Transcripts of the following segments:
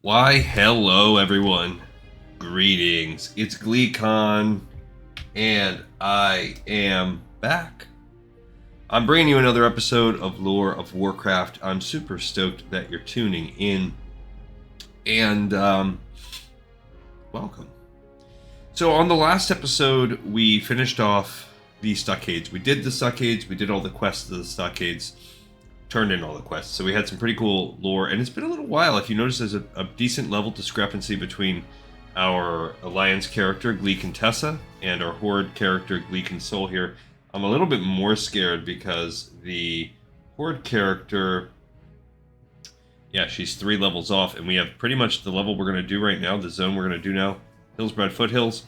Why, hello everyone. Greetings. It's GleeCon, and I am back. I'm bringing you another episode of Lore of Warcraft. I'm super stoked that you're tuning in, and welcome. So on the last episode, we finished off the stockades. We did the stockades, we did all the quests of the stockades, turned in all the quests. So we had some pretty cool lore, and it's been a little while. If you notice, there's a decent level discrepancy between our Alliance character, Glee Contessa, and our Horde character, Glee Console here. I'm a little bit more scared because the Horde character, yeah, she's 3 levels off, and we have pretty much the level we're going to do right now, the zone we're going to do now, Hillsbrad Foothills,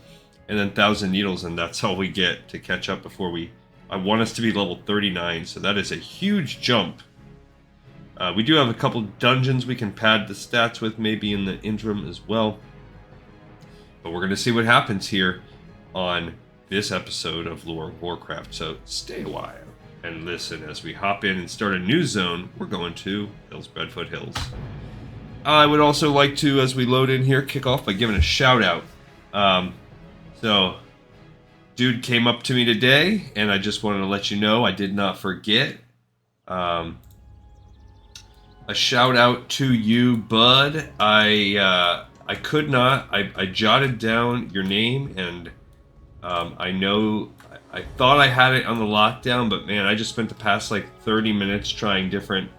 and then 1,000 Needles, and that's all we get to catch up before I want us to be level 39, so that is a huge jump. We do have a couple dungeons we can pad the stats with, maybe in the interim as well. But we're going to see what happens here on this episode of Lore of Warcraft. So stay a while and listen as we hop in and start a new zone. We're going to Hillsbrad Foothills. I would also like to, as we load in here, kick off by giving a shout out. So, dude came up to me today, and I just wanted to let you know I did not forget. A shout out to you, bud. I could not. I jotted down your name, and I thought I had it on the lockdown, but man, I just spent the past like 30 minutes trying different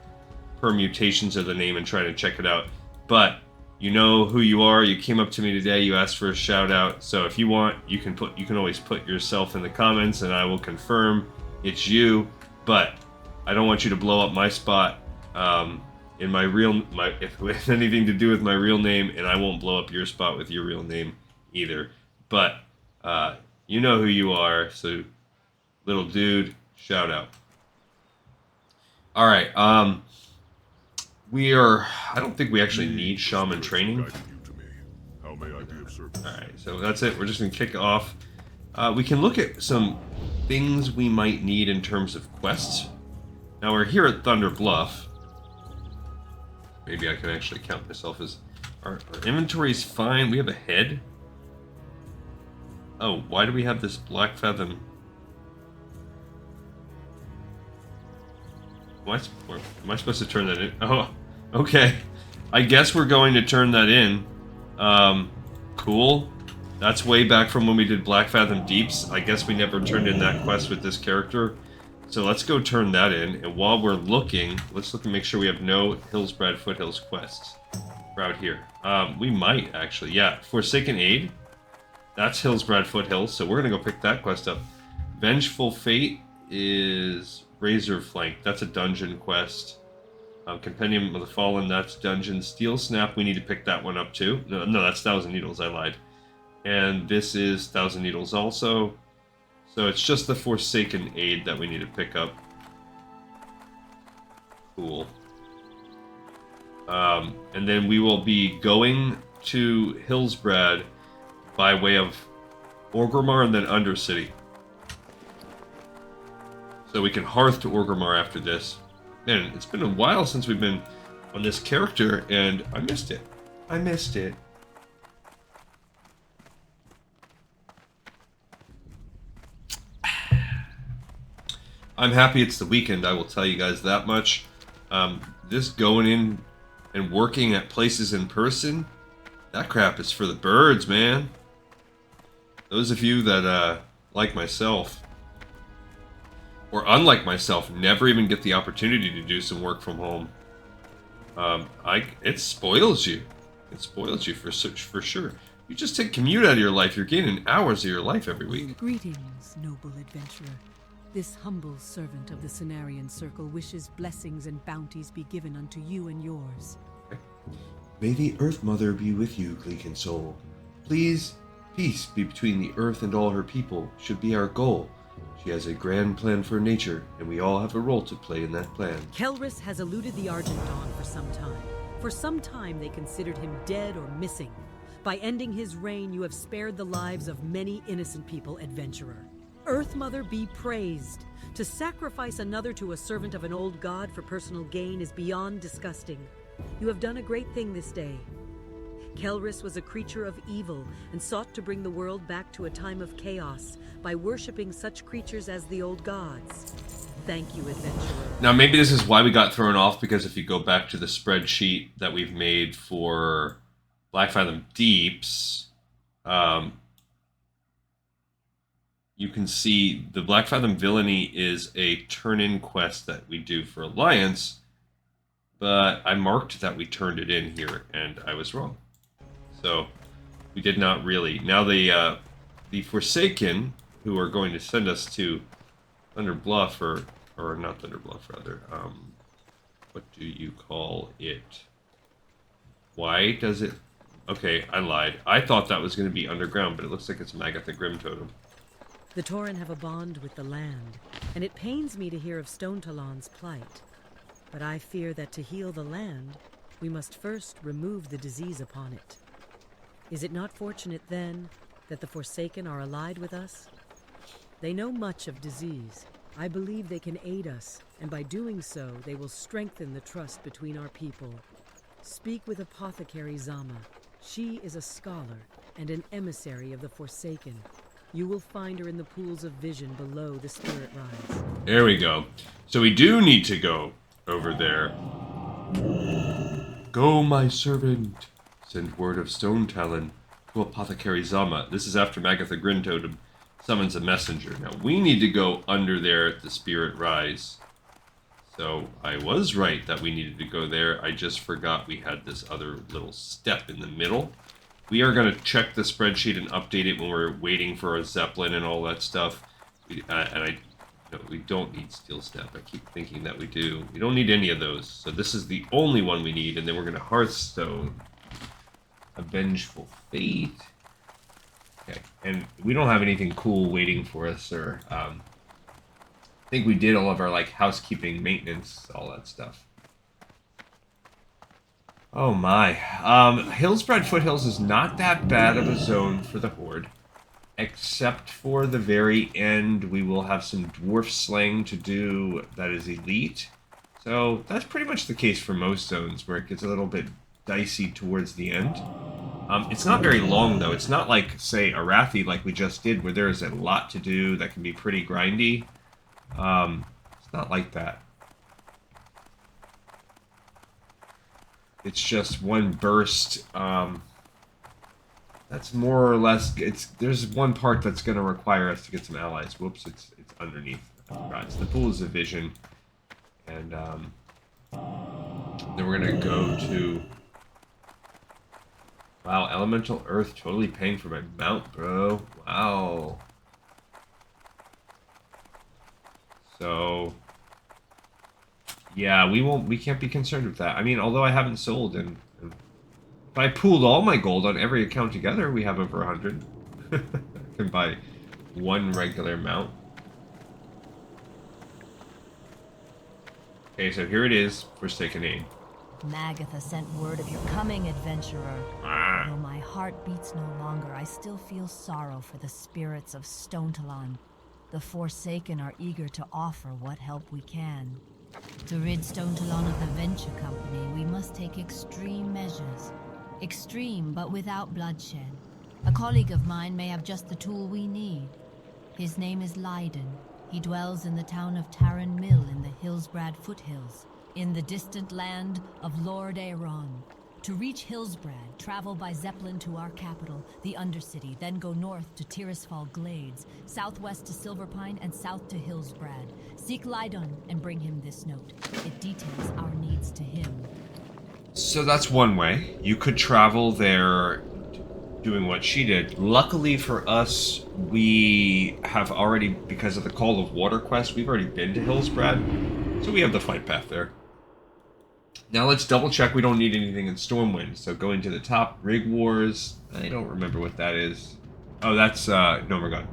permutations of the name and trying to check it out. But you know who you are. You came up to me today. You asked for a shout out. So if you want, you can always put yourself in the comments, and I will confirm it's you. But I don't want you to blow up my spot. In if anything to do with my real name, and I won't blow up your spot with your real name either. But you know who you are, so little dude, shout out. All right, I don't think we actually need shaman training. All right, so that's it. We're just gonna kick off. We can look at some things we might need in terms of quests. Now we're here at Thunder Bluff. Maybe I can actually count myself as... Our inventory is fine. We have a head. Oh, why do we have this black fathom? Am I supposed to turn that in? Oh, okay. I guess we're going to turn that in. Cool. That's way back from when we did Black Fathom Deeps. I guess we never turned in that quest with this character. So let's go turn that in, and while we're looking, let's look and make sure we have no Hillsbrad Foothills quests. We're out here. We might, actually. Yeah, Forsaken Aid. That's Hillsbrad Foothills, so we're going to go pick that quest up. Vengeful Fate is Razor Flank. That's a dungeon quest. Compendium of the Fallen, that's dungeon. Steel Snap, we need to pick that one up too. No, that's 1,000 Needles, I lied. And this is 1,000 Needles also. So it's just the Forsaken Aid that we need to pick up. Cool. And then we will be going to Hillsbrad by way of Orgrimmar and then Undercity. So we can hearth to Orgrimmar after this. Man, it's been a while since we've been on this character, and I missed it. I missed it. I'm happy it's the weekend, I will tell you guys that much. This going in and working at places in person, that crap is for the birds, man. Those of you that, like myself, or unlike myself, never even get the opportunity to do some work from home, it spoils you. It spoils you for sure. You just take commute out of your life, you're gaining hours of your life every week. Greetings, noble adventurer. This humble servant of the Cenarian Circle wishes blessings and bounties be given unto you and yours. May the Earth Mother be with you, Gleekin Soul. Please, peace be between the Earth and all her people should be our goal. She has a grand plan for nature, and we all have a role to play in that plan. Kelrus has eluded the Argent Dawn for some time. For some time they considered him dead or missing. By ending his reign, you have spared the lives of many innocent people, adventurer. Earth Mother be praised. To sacrifice another to a servant of an old god for personal gain is beyond disgusting. You have done a great thing this day. Kelris was a creature of evil and sought to bring the world back to a time of chaos by worshipping such creatures as the old gods. Thank you, adventurer. Now, maybe this is why we got thrown off, because if you go back to the spreadsheet that we've made for Black Fathom Deeps, you can see the Black Fathom Villainy is a turn-in quest that we do for Alliance, but I marked that we turned it in here, and I was wrong. So, we did not really. Now, the Forsaken, who are going to send us to Thunder Bluff, or not Thunder Bluff, rather. What do you call it? Why does it... Okay, I lied. I thought that was going to be underground, but it looks like it's Magatha Grim Totem. The Tarren have a bond with the land, and it pains me to hear of Stone Talon's plight. But I fear that to heal the land, we must first remove the disease upon it. Is it not fortunate, then, that the Forsaken are allied with us? They know much of disease. I believe they can aid us, and by doing so, they will strengthen the trust between our people. Speak with Apothecary Zama. She is a scholar and an emissary of the Forsaken. You will find her in the pools of vision below the Spirit Rise. There we go. So we do need to go over there. Go, my servant. Send word of Stone Talon to Apothecary Zama. This is after Magatha Grim Totem summons a messenger. Now, we need to go under there at the Spirit Rise. So, I was right that we needed to go there. I just forgot we had this other little step in the middle. We are going to check the spreadsheet and update it when we're waiting for a Zeppelin and all that stuff. We don't need Steel Snap. I keep thinking that we do. We don't need any of those. So this is the only one we need. And then we're going to Hearthstone. A Vengeful Fate. Okay. And we don't have anything cool waiting for us, or... I think we did all of our, like, housekeeping, maintenance, all that stuff. Oh my. Hillsbrad Foothills is not that bad of a zone for the Horde. Except for the very end, we will have some dwarf slaying to do that is elite. So that's pretty much the case for most zones, where it gets a little bit dicey towards the end. It's not very long, though. It's not like, say, Arathi, like we just did, where there's a lot to do that can be pretty grindy. It's not like that. It's just one burst. That's more or less... There's one part that's going to require us to get some allies. Whoops, it's underneath. I forgot. It's the Pools of Vision. And then we're going to go to... Wow, Elemental Earth totally paying for my mount, bro. Wow. So... Yeah, we can't be concerned with that. I mean, although I haven't sold, and if I pooled all my gold on every account together, we have over 100. I can buy one regular mount. Okay, so here it is, Forsaken Aid. Magatha sent word of your coming, adventurer. Though my heart beats no longer, I still feel sorrow for the spirits of Stone Talon. The Forsaken are eager to offer what help we can. To rid Stone Talon of the Venture Company, we must take extreme measures. Extreme, but without bloodshed. A colleague of mine may have just the tool we need. His name is Leiden. He dwells in the town of Tarren Mill in the Hillsbrad Foothills, in the distant land of Lord Aeron. To reach Hillsbrad, travel by Zeppelin to our capital, the Undercity, then go north to Tirisfal Glades, southwest to Silverpine, and south to Hillsbrad. Seek Leiden and bring him this note. It details our needs to him. So that's one way. You could travel there doing what she did. Luckily for us, we have already, because of the Call of Water quest, we've already been to Hillsbrad, so we have the flight path there. Now let's double check we don't need anything in Stormwind. So going to the top, Rig Wars. I don't remember what that is. Oh, that's Nomergon.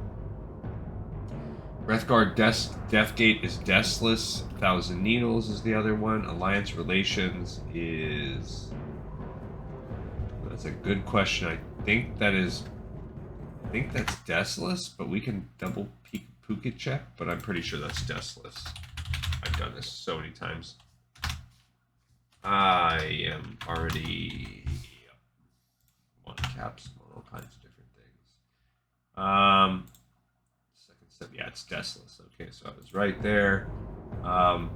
Wrathguard Deathgate is Deathless. Thousand Needles is the other one. Alliance Relations is... That's a good question. I think that's Deathless, but we can double Pukit check, but I'm pretty sure that's Deathless. I've done this so many times. I am already... on caps, on all kinds of different things. Second step, yeah, it's Deathless. Okay, so I was right there.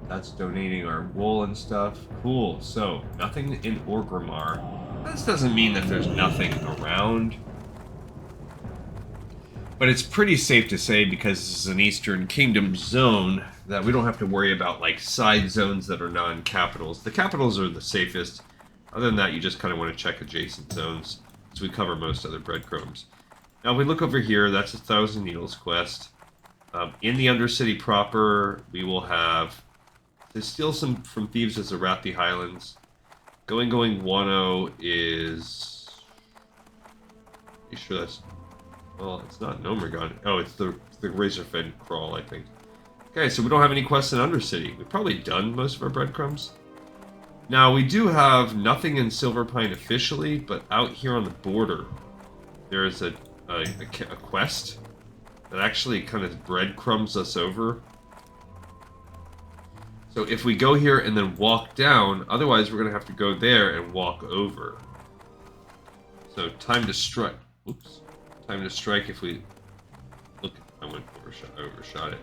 That's donating our wool and stuff. Cool. So nothing in Orgrimmar. This doesn't mean that there's nothing around. But it's pretty safe to say, because this is an Eastern Kingdom zone, that we don't have to worry about like side zones that are non-capitals. The capitals are the safest. Other than that, you just kind of want to check adjacent zones, so we cover most other breadcrumbs. Now, if we look over here, that's a Thousand Needles quest. In the Undercity proper, we will have to steal some from thieves as the Rathi Highlands. Going 1-0 is... Are you sure that's... Well, it's not Nomergon. Oh, it's the Razorfed Crawl, I think. Okay, so we don't have any quests in Undercity. We've probably done most of our breadcrumbs. Now, we do have nothing in Silverpine officially, but out here on the border, there's a quest that actually kind of breadcrumbs us over. So if we go here and then walk down, otherwise we're going to have to go there and walk over. So time to strike. Oops. Time to strike if we... Look, I overshot it.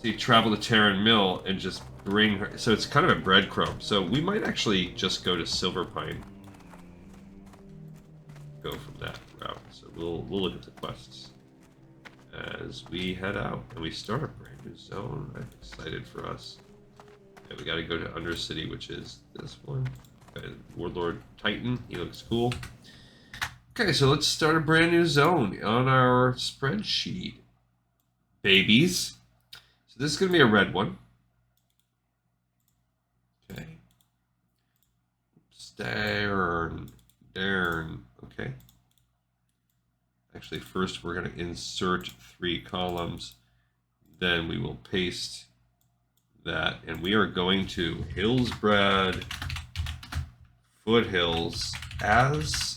See, travel to Tarren Mill and just bring her... So it's kind of a breadcrumb. So we might actually just go to Silverpine. Go from that route. So we'll look at the quests as we head out. And we start a brand new zone. I'm excited for us. Yeah, we got to go to Undercity, which is this one. Okay, Warlord Titan. He looks cool. Okay, so let's start a brand new zone on our spreadsheet. Babies. So this is going to be a red one. Okay. Tarren. Okay. Actually, first we're going to insert 3 columns. Then we will paste that. And we are going to Hillsbrad Foothills as...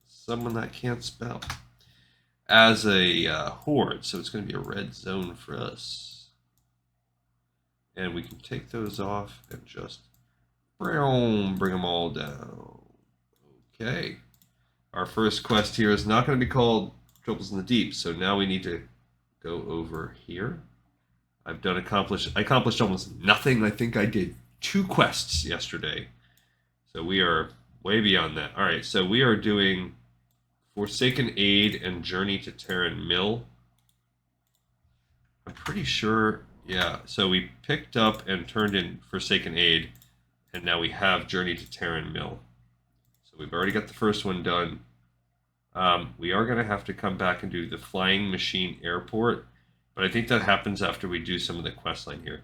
someone that can't spell, as a horde, so it's going to be a red zone for us. And we can take those off and just bring them all down. Okay. Our first quest here is not going to be called Troubles in the Deep, so now we need to go over here. I accomplished almost nothing. I think I did 2 quests yesterday. So we are way beyond that. All right, so we are doing Forsaken Aid and Journey to Tarren Mill. I'm pretty sure, yeah. So we picked up and turned in Forsaken Aid, and now we have Journey to Tarren Mill. So we've already got the first one done. We are going to have to come back and do the Flying Machine Airport, but I think that happens after we do some of the quest line here.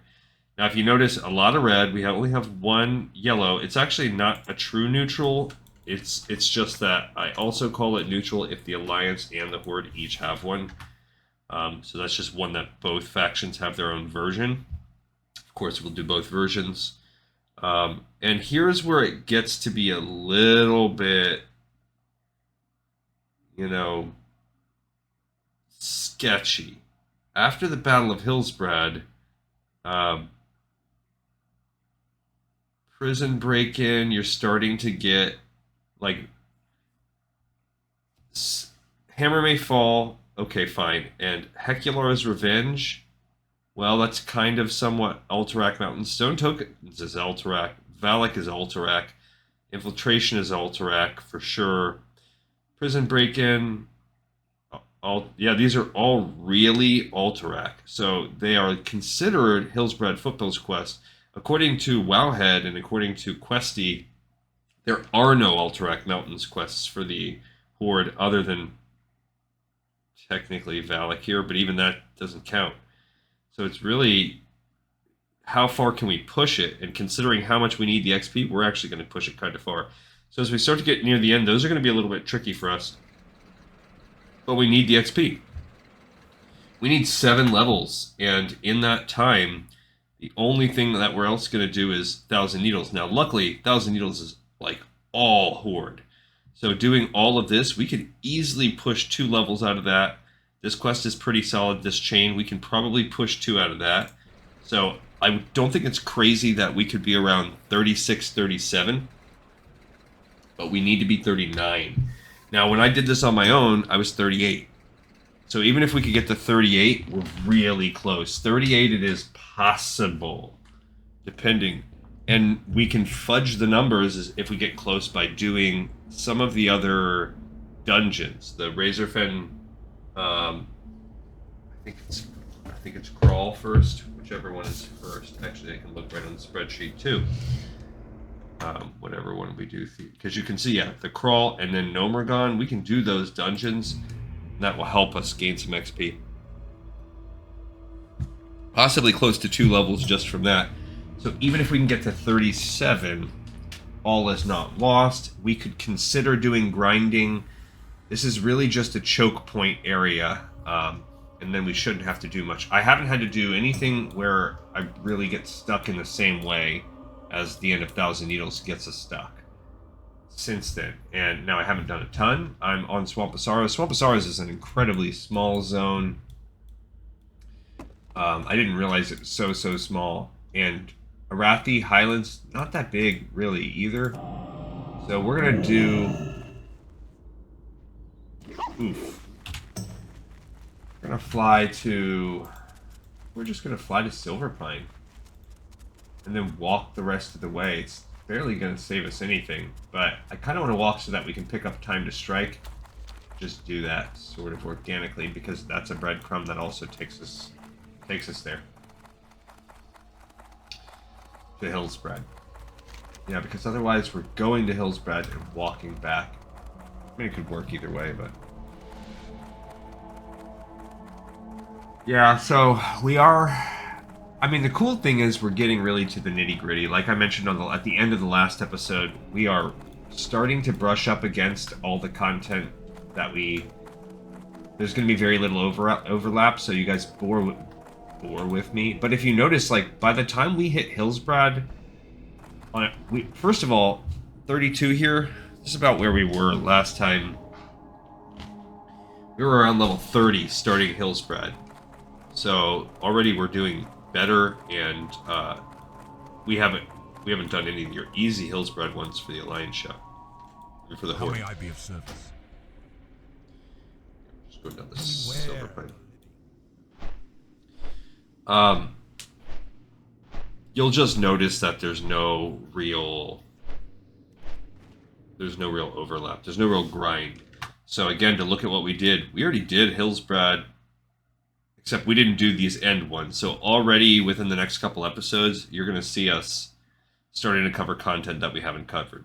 Now, if you notice, a lot of red. We only have 1 yellow. It's actually not a true neutral. It's just that I also call it neutral if the Alliance and the Horde each have one. So that's just one that both factions have their own version. Of course, we'll do both versions. And here's where it gets to be a little bit, you know, sketchy. After the Battle of Hillsbrad, prison break-in, you're starting to get, like, Hammer May Fall, okay, fine. And Hecular's Revenge, well, that's kind of somewhat Alterac Mountain. Stone Tokens is Alterac. Valak is Alterac. Infiltration is Alterac, for sure. Prison Break-In, yeah, these are all really Alterac. So they are considered Hillsbrad Foothills quest. According to Wowhead and according to Questy, there are no Alterac Mountains quests for the Horde other than technically Valak here, but even that doesn't count. So it's really, how far can we push it? And considering how much we need the XP, we're actually going to push it kind of far. So as we start to get near the end, those are going to be a little bit tricky for us. But we need the XP. We need 7 levels, and in that time, the only thing that we're else going to do is 1,000 Needles. Now, luckily, 1,000 Needles is like all Horde. So doing all of this, we could easily push 2 levels out of that. This quest is pretty solid. This chain, we can probably push 2 out of that. So I don't think it's crazy that we could be around 36, 37. but we need to be 39. Now, when I did this on my own, I was 38. So even if we could get to 38, we're really close. 38 it is possible, depending. And we can fudge the numbers if we get close by doing some of the other dungeons. The Razorfen, I think it's Crawl first, whichever one is first. Actually, I can look right on the spreadsheet too. Whatever one we do, because you can see, yeah, the Crawl and then Nomergon, we can do those dungeons, and that will help us gain some XP. Possibly close to 2 levels just from that. So even if we can get to 37, all is not lost. We could consider doing grinding. This is really just a choke point area, and then we shouldn't have to do much. I haven't had to do anything where I really get stuck in the same way as the end of Thousand Needles gets us stuck since then. And now I haven't done a ton. I'm on Swamp of Sorrows. Swamp of Sorrows is an incredibly small zone. I didn't realize it was so small. And Arathi Highlands, not that big really either. So we're gonna do... Oof. We're gonna fly to... We're just gonna fly to Silverpine. And then walk the rest of the way. It's barely gonna save us anything. But I kinda wanna walk so that we can pick up time to strike. Just do that sort of organically, because that's a breadcrumb that also takes us there. To Hillsbrad. Yeah, because otherwise we're going to Hillsbrad and walking back. I mean, it could work either way, but... Yeah, so we are... I mean, the cool thing is we're getting really to the nitty-gritty. Like I mentioned at the end of the last episode, we are starting to brush up against all the content that we... There's going to be very little overlap, so you guys bore with me. But if you notice, like, by the time we hit Hillsbrad, first of all, 32 here, this is about where we were last time. We were around level 30 starting Hillsbrad. So already we're doing better, and we haven't done any of your easy Hillsbrad ones for the Alliance shop. Or for the Horde. How may I be of service? Just go down this silver pipe. You'll just notice that there's no real overlap. There's no real grind. So again, to look at what we did, we already did Hillsbrad, except we didn't do these end ones. So already within the next couple episodes, you're going to see us starting to cover content that we haven't covered.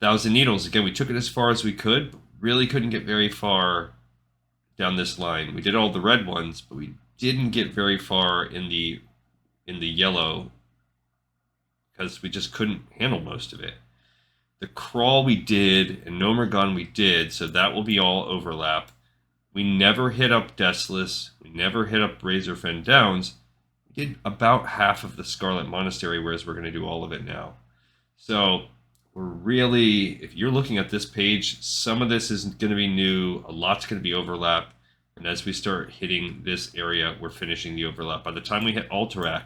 Thousand Needles, again, we took it as far as we could, but really couldn't get very far down this line. We did all the red ones, but we didn't get very far in the yellow because we just couldn't handle most of it. The Crawl we did, and Nomergon we did, so that will be all overlap. We never hit up Deathless. We never hit up Razorfen Downs. We did about half of the Scarlet Monastery, whereas we're going to do all of it now. So we're really, if you're looking at this page, some of this is going to be new. A lot's going to be overlap. And as we start hitting this area, we're finishing the overlap. By the time we hit Alterac,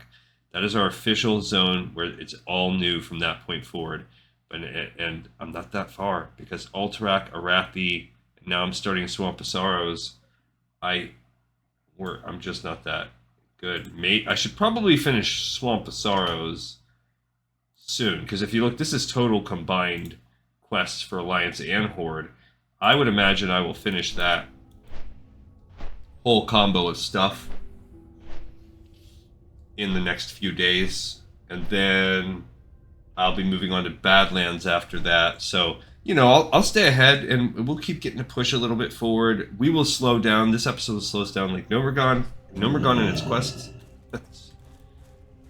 that is our official zone where it's all new from that point forward. And I'm not that far, because Alterac, Arathi, now I'm starting Swamp of Sorrows. I'm just not that good. I should probably finish Swamp of Sorrows soon, because if you look, this is total combined quests for Alliance and Horde. I would imagine I will finish that whole combo of stuff in the next few days, and then I'll be moving on to Badlands after that. So, you know, I'll stay ahead, and we'll keep getting to push a little bit forward. We will slow down. This episode slows down like Nomergon and its quests.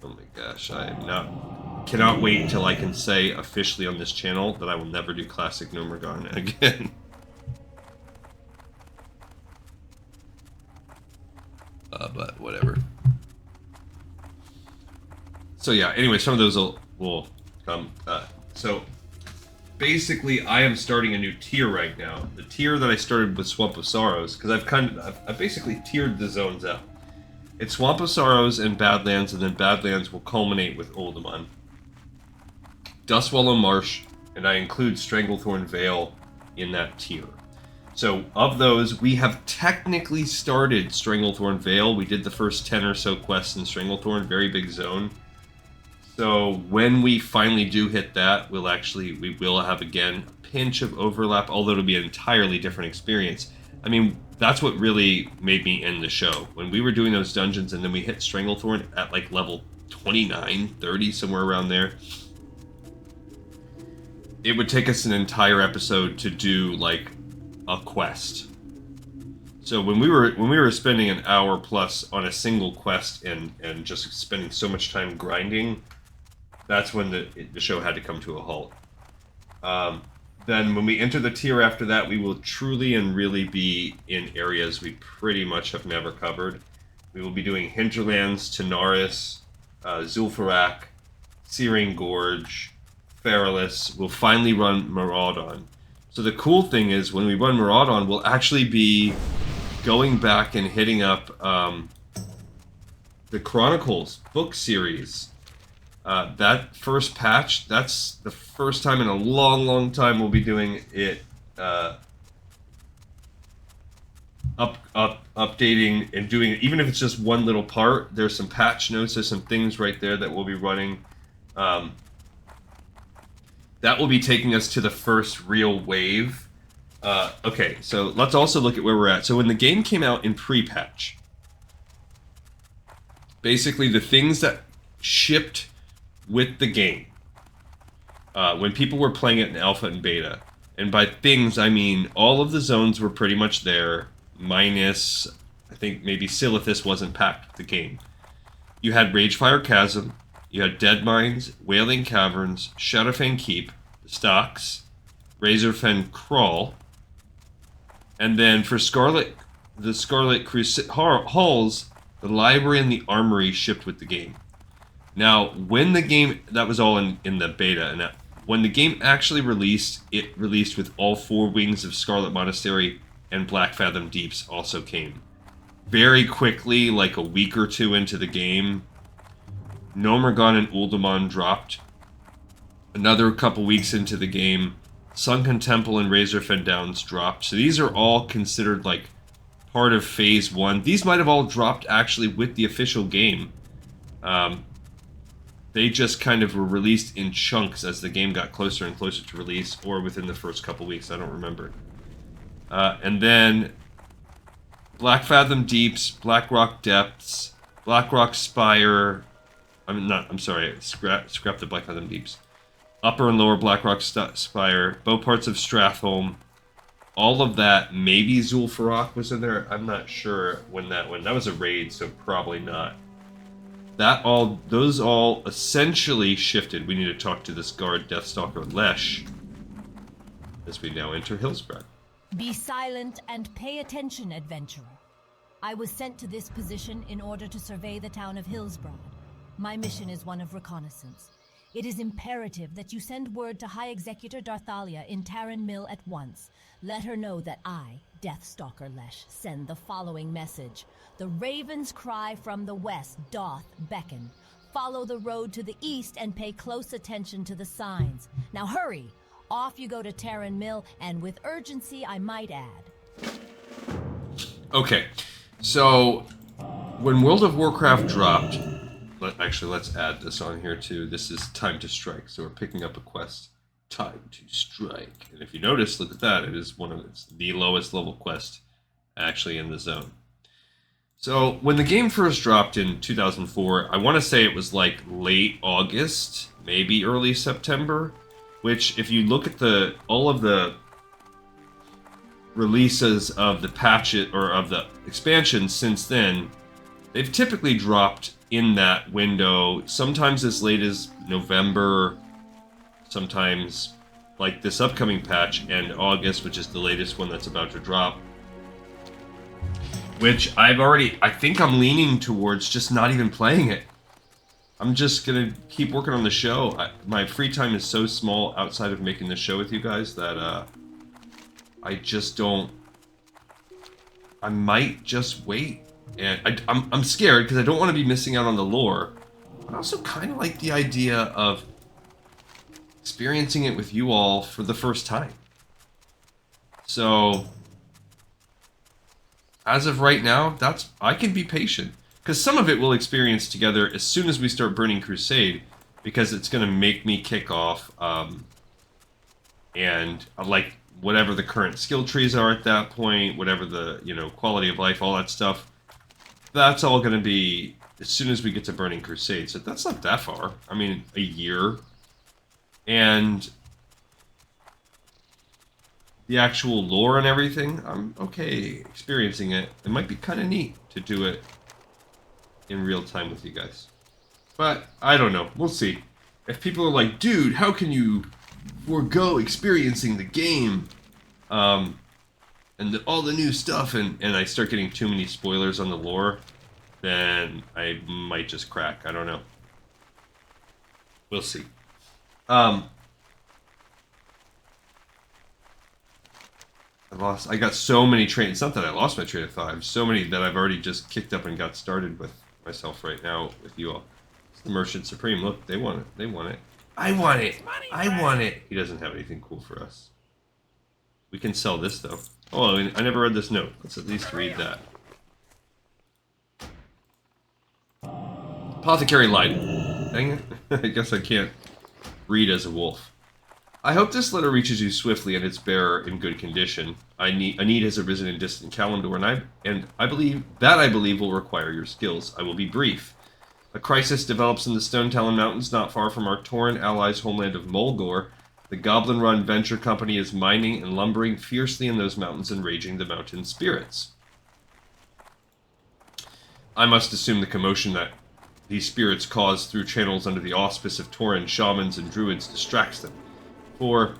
Oh my gosh, cannot wait until I can say officially on this channel that I will never do classic Nomergon again. But whatever. So yeah, anyway, some of those will come. So basically, I am starting a new tier right now. The tier that I started with Swamp of Sorrows, because I've basically tiered the zones out. It's Swamp of Sorrows and Badlands, and then Badlands will culminate with Oldemon. Dustwallow Marsh and I include Stranglethorn Vale in that tier. So of those, we have technically started Stranglethorn Vale. We did the first 10 or so quests in Stranglethorn, very big zone. So when we finally do hit that, we will have again a pinch of overlap, although it'll be an entirely different experience. I mean, that's what really made me end the show. When we were doing those dungeons and then we hit Stranglethorn at like level 29, 30, somewhere around there, it would take us an entire episode to do like a quest. So when we were spending an hour plus on a single quest and just spending so much time grinding, that's when the show had to come to a halt. Then when we enter the tier after that, we will truly and really be in areas we pretty much have never covered. We will be doing Hinterlands, Tanaris, Zul'Farrak, Searing Gorge, Feralis. We'll finally run Maraudon. So the cool thing is, when we run Maraudon, we'll actually be going back and hitting up the Chronicles book series. That first patch, that's the first time in a long, long time we'll be doing it, updating and doing it, even if it's just one little part. There's some patch notes, there's some things right there that we'll be running. That will be taking us to the first real wave. Okay, so let's also look at where we're at. So when the game came out in pre-patch, basically the things that shipped with the game, when people were playing it in alpha and beta, and by things I mean all of the zones were pretty much there, minus, I think maybe Silithus wasn't packed with the game. You had Ragefire Chasm, you had Dead Mines, Wailing Caverns, Shadowfang Keep, the Stocks, Razorfen Crawl, and then for the Scarlet Crusade Halls, the Library and the Armory shipped with the game. Now, when the game, that was all in the beta, and when the game actually released, it released with all 4 wings of Scarlet Monastery, and Black Fathom Deeps also came. Very quickly, like a week or 2 into the game, Nomergon and Uldaman dropped. Another couple weeks into the game, Sunken Temple and Razorfen Downs dropped. So these are all considered like part of Phase 1. These might have all dropped actually with the official game. They just kind of were released in chunks as the game got closer and closer to release, or within the first couple weeks, I don't remember. And then Black Fathom Deeps, Black Rock Depths, Black Rock Spire, scrap the Black Fathom Deeps. Upper and Lower Black Rock Spire, both parts of Strathholm, all of that. Maybe Zul'Farrak was in there, I'm not sure when that went. That was a raid, so probably not. Those all essentially shifted. We need to talk to this guard Deathstalker Lesh as we now enter Hillsbrad. Be silent and pay attention, adventurer. I was sent to this position in order to survey the town of Hillsbrad. My mission is one of reconnaissance. It is imperative that you send word to High Executor Darthalia in Tarren Mill at once. Let her know that I, Deathstalker Lesh, send the following message. The raven's cry from the west doth beckon. Follow the road to the east and pay close attention to the signs. Now hurry! Off you go to Tarren Mill, and with urgency, I might add. Okay, so when World of Warcraft dropped, let's add this on here too. This is Time to Strike, so we're picking up a quest. Time to Strike. And if you notice, look at that. It is the lowest level quest actually in the zone. So when the game first dropped in 2004, I want to say it was like late August, maybe early September, which if you look at all of the releases of the patch or of the expansion since then, they've typically dropped in that window, sometimes as late as November, sometimes like this upcoming patch, and August, which is the latest one that's about to drop. Which I think I'm leaning towards just not even playing it. I'm just going to keep working on the show. My free time is so small outside of making the show with you guys that I just don't... I might just wait. And I'm scared because I don't want to be missing out on the lore. But I also kind of like the idea of experiencing it with you all for the first time. So, as of right now, I can be patient. Because some of it we'll experience together as soon as we start Burning Crusade, because it's going to make me kick off, and like whatever the current skill trees are at that point, whatever the, quality of life, all that stuff, that's all going to be as soon as we get to Burning Crusade. So that's not that far. I mean, a year. And the actual lore and everything, I'm okay experiencing it. It might be kind of neat to do it in real time with you guys. But, I don't know. We'll see. If people are like, dude, how can you forego experiencing the game? And all the new stuff, and I start getting too many spoilers on the lore, then I might just crack. I don't know. We'll see. I got so many trains. It's not that I lost my train of thought. I have so many that I've already just kicked up and got started with myself right now with you all. It's the Merchant Supreme. Look, they want it. They want it. I want it. I want it. He doesn't have anything cool for us. We can sell this, though. Oh, I never read this note. Let's at least read that. Apothecary lied. Dang it. I guess I can't read as a wolf. I hope this letter reaches you swiftly and its bearer in good condition. A need has arisen in distant Kalimdor, and I believe will require your skills. I will be brief. A crisis develops in the Stone Talon Mountains, not far from our Tarren allies' homeland of Mulgore. The goblin-run venture company is mining and lumbering fiercely in those mountains, enraging the mountain spirits. I must assume the commotion that these spirits cause through channels under the auspice of Tarren shamans and druids distracts them. For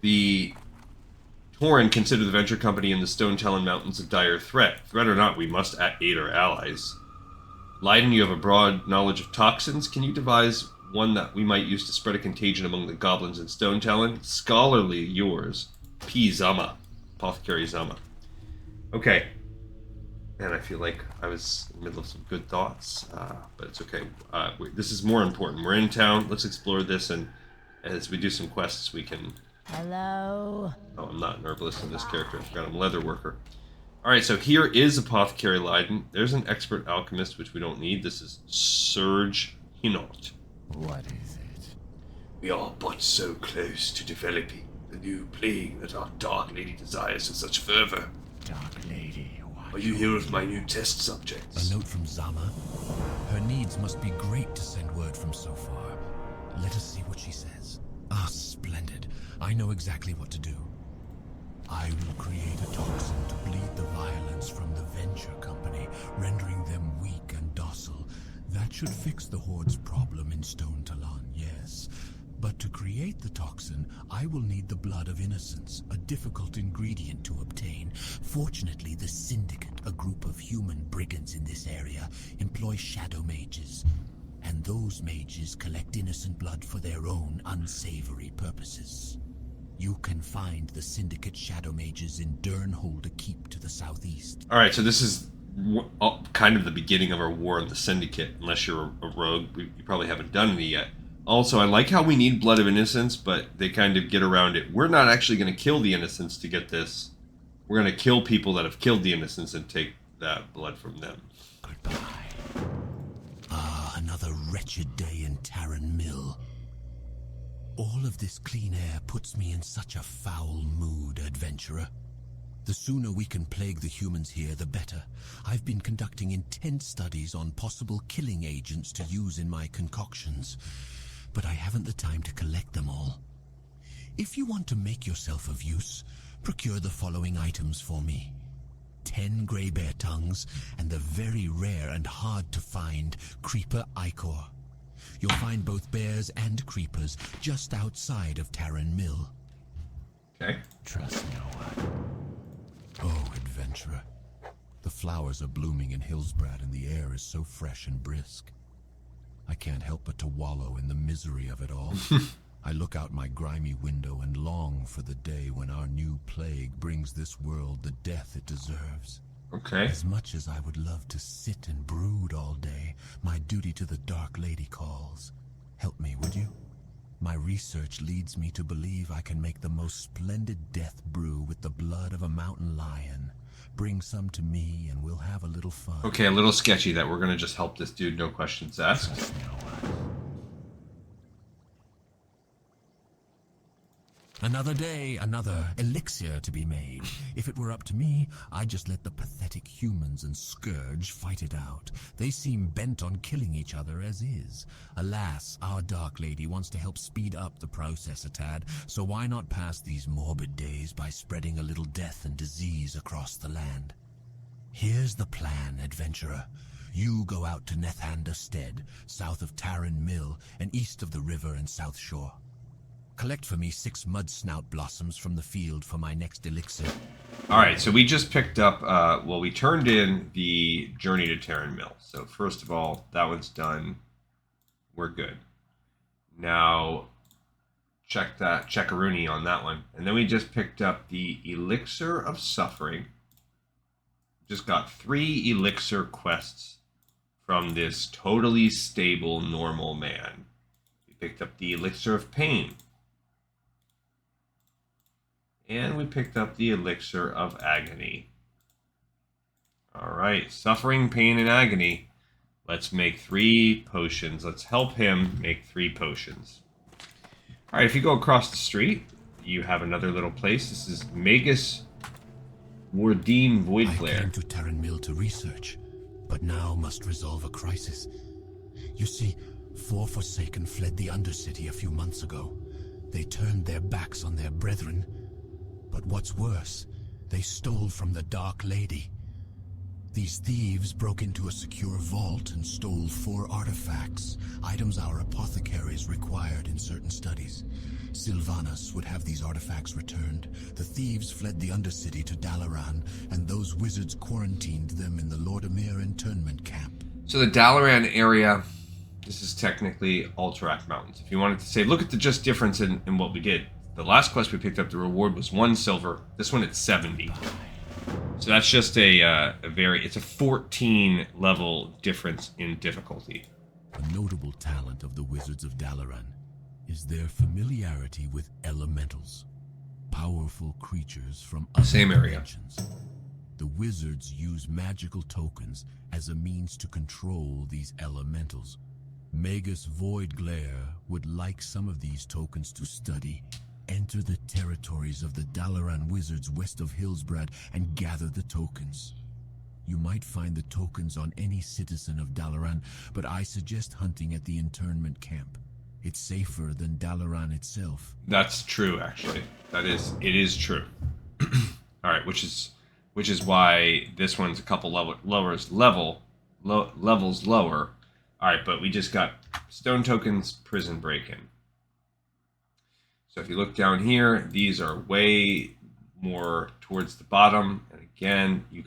the Tarren consider the venture company in the Stone Talon Mountains a dire threat. Threat or not, we must aid our allies. Leiden, you have a broad knowledge of toxins. Can you devise one that we might use to spread a contagion among the goblins in Stone Talon? Scholarly yours, P. Zama. Apothecary Zama. Okay. Man, I feel like I was in the middle of some good thoughts, but it's okay. This is more important. We're in town. Let's explore this, and as we do some quests, we can... Hello? Oh, I'm not an herbalist in this character. I forgot I'm a leather worker. Alright, so here is Apothecary Leiden. There's an expert alchemist, which we don't need. This is Serge Hinault. What is it? We are but so close to developing the new plague that our Dark Lady desires with such fervor. Dark Lady, Are you here with my new test subjects? A note from Zama? Her needs must be great to send word from so far. Let us see what she says. Ah, splendid. I know exactly what to do. I will create a toxin to bleed the violence from the venture company, rendering them weak and docile. That should fix the Horde's problem in Stone Talon, yes. But to create the toxin, I will need the blood of innocents, a difficult ingredient to obtain. Fortunately, the Syndicate, a group of human brigands in this area, employ shadow mages. And those mages collect innocent blood for their own unsavory purposes. You can find the Syndicate shadow mages in Durnholde Keep to the southeast. Alright, so this is kind of the beginning of our war on the Syndicate. Unless you're a rogue, you probably haven't done any yet. Also, I like how we need blood of innocents, but they kind of get around it. We're not actually going to kill the innocents to get this. We're going to kill people that have killed the innocents and take that blood from them. Goodbye. Ah, another wretched day in Tarren Mill. All of this clean air puts me in such a foul mood, adventurer. The sooner we can plague the humans here, the better. I've been conducting intense studies on possible killing agents to use in my concoctions, but I haven't the time to collect them all. If you want to make yourself of use, procure the following items for me. 10 grey bear tongues, and the very rare and hard to find Creeper Ichor. You'll find both bears and creepers just outside of Tarren Mill. Okay. Trust no one. Oh, adventurer. The flowers are blooming in Hillsbrad and the air is so fresh and brisk. I can't help but to wallow in the misery of it all. I look out my grimy window and long for the day when our new plague brings this world the death it deserves. Okay. As much as I would love to sit and brood all day, my duty to the Dark Lady calls. Help me, would you? My research leads me to believe I can make the most splendid death brew with the blood of a mountain lion. Bring some to me and we'll have a little fun. Okay, a little sketchy that we're gonna just help this dude, no questions asked. Trust me, alright. Another day, another elixir to be made. If it were up to me, I'd just let the pathetic humans and Scourge fight it out. They seem bent on killing each other as is. Alas, our Dark Lady wants to help speed up the process a tad, so why not pass these morbid days by spreading a little death and disease across the land? Here's the plan, adventurer. You go out to Nethander Stead, south of Tarren Mill, and east of the river and south shore. Collect for me 6 mud snout blossoms from the field for my next elixir. Alright, so we just picked up, well, we turned in the Journey to Tarren Mill. So first of all, that one's done. We're good. Now, check that, check-a-rooney on that one. And then we just picked up the Elixir of Suffering. Just got 3 elixir quests from this totally stable, normal man. We picked up the Elixir of Pain. And we picked up the Elixir of Agony. Alright, Suffering, Pain, and Agony. Let's make 3 potions. Let's help him make 3 potions. Alright, if you go across the street, you have another little place. This is Magus Wardine Voidglare. I came to Tarren Mill to research, but now must resolve a crisis. You see, 4 Forsaken fled the Undercity a few months ago. They turned their backs on their brethren. But what's worse, they stole from the Dark Lady. These thieves broke into a secure vault and stole 4 artifacts, items our apothecaries required in certain studies. Sylvanas would have these artifacts returned. The thieves fled the Undercity to Dalaran, and those wizards quarantined them in the Lord Emir internment camp. So the Dalaran area, this is technically Alterac Mountains. If you wanted to say, look at the just difference in what we did. The last quest we picked up, the reward was 1 silver. This one it's 70. So that's just it's a 14 level difference in difficulty. A notable talent of the Wizards of Dalaran is their familiarity with elementals, powerful creatures from other Same area. dimensions. The wizards use magical tokens as a means to control these elementals. Magus Voidglare would like some of these tokens to study. Enter the territories of the Dalaran wizards west of Hillsbrad and gather the tokens. You might find the tokens on any citizen of Dalaran, but I suggest hunting at the internment camp. It's safer than Dalaran itself. That's true, actually. It is true. All right, which is why this one's a couple levels lower. All right, but we just got stone tokens, prison break-in. So if you look down here, these are way more towards the bottom. And again, you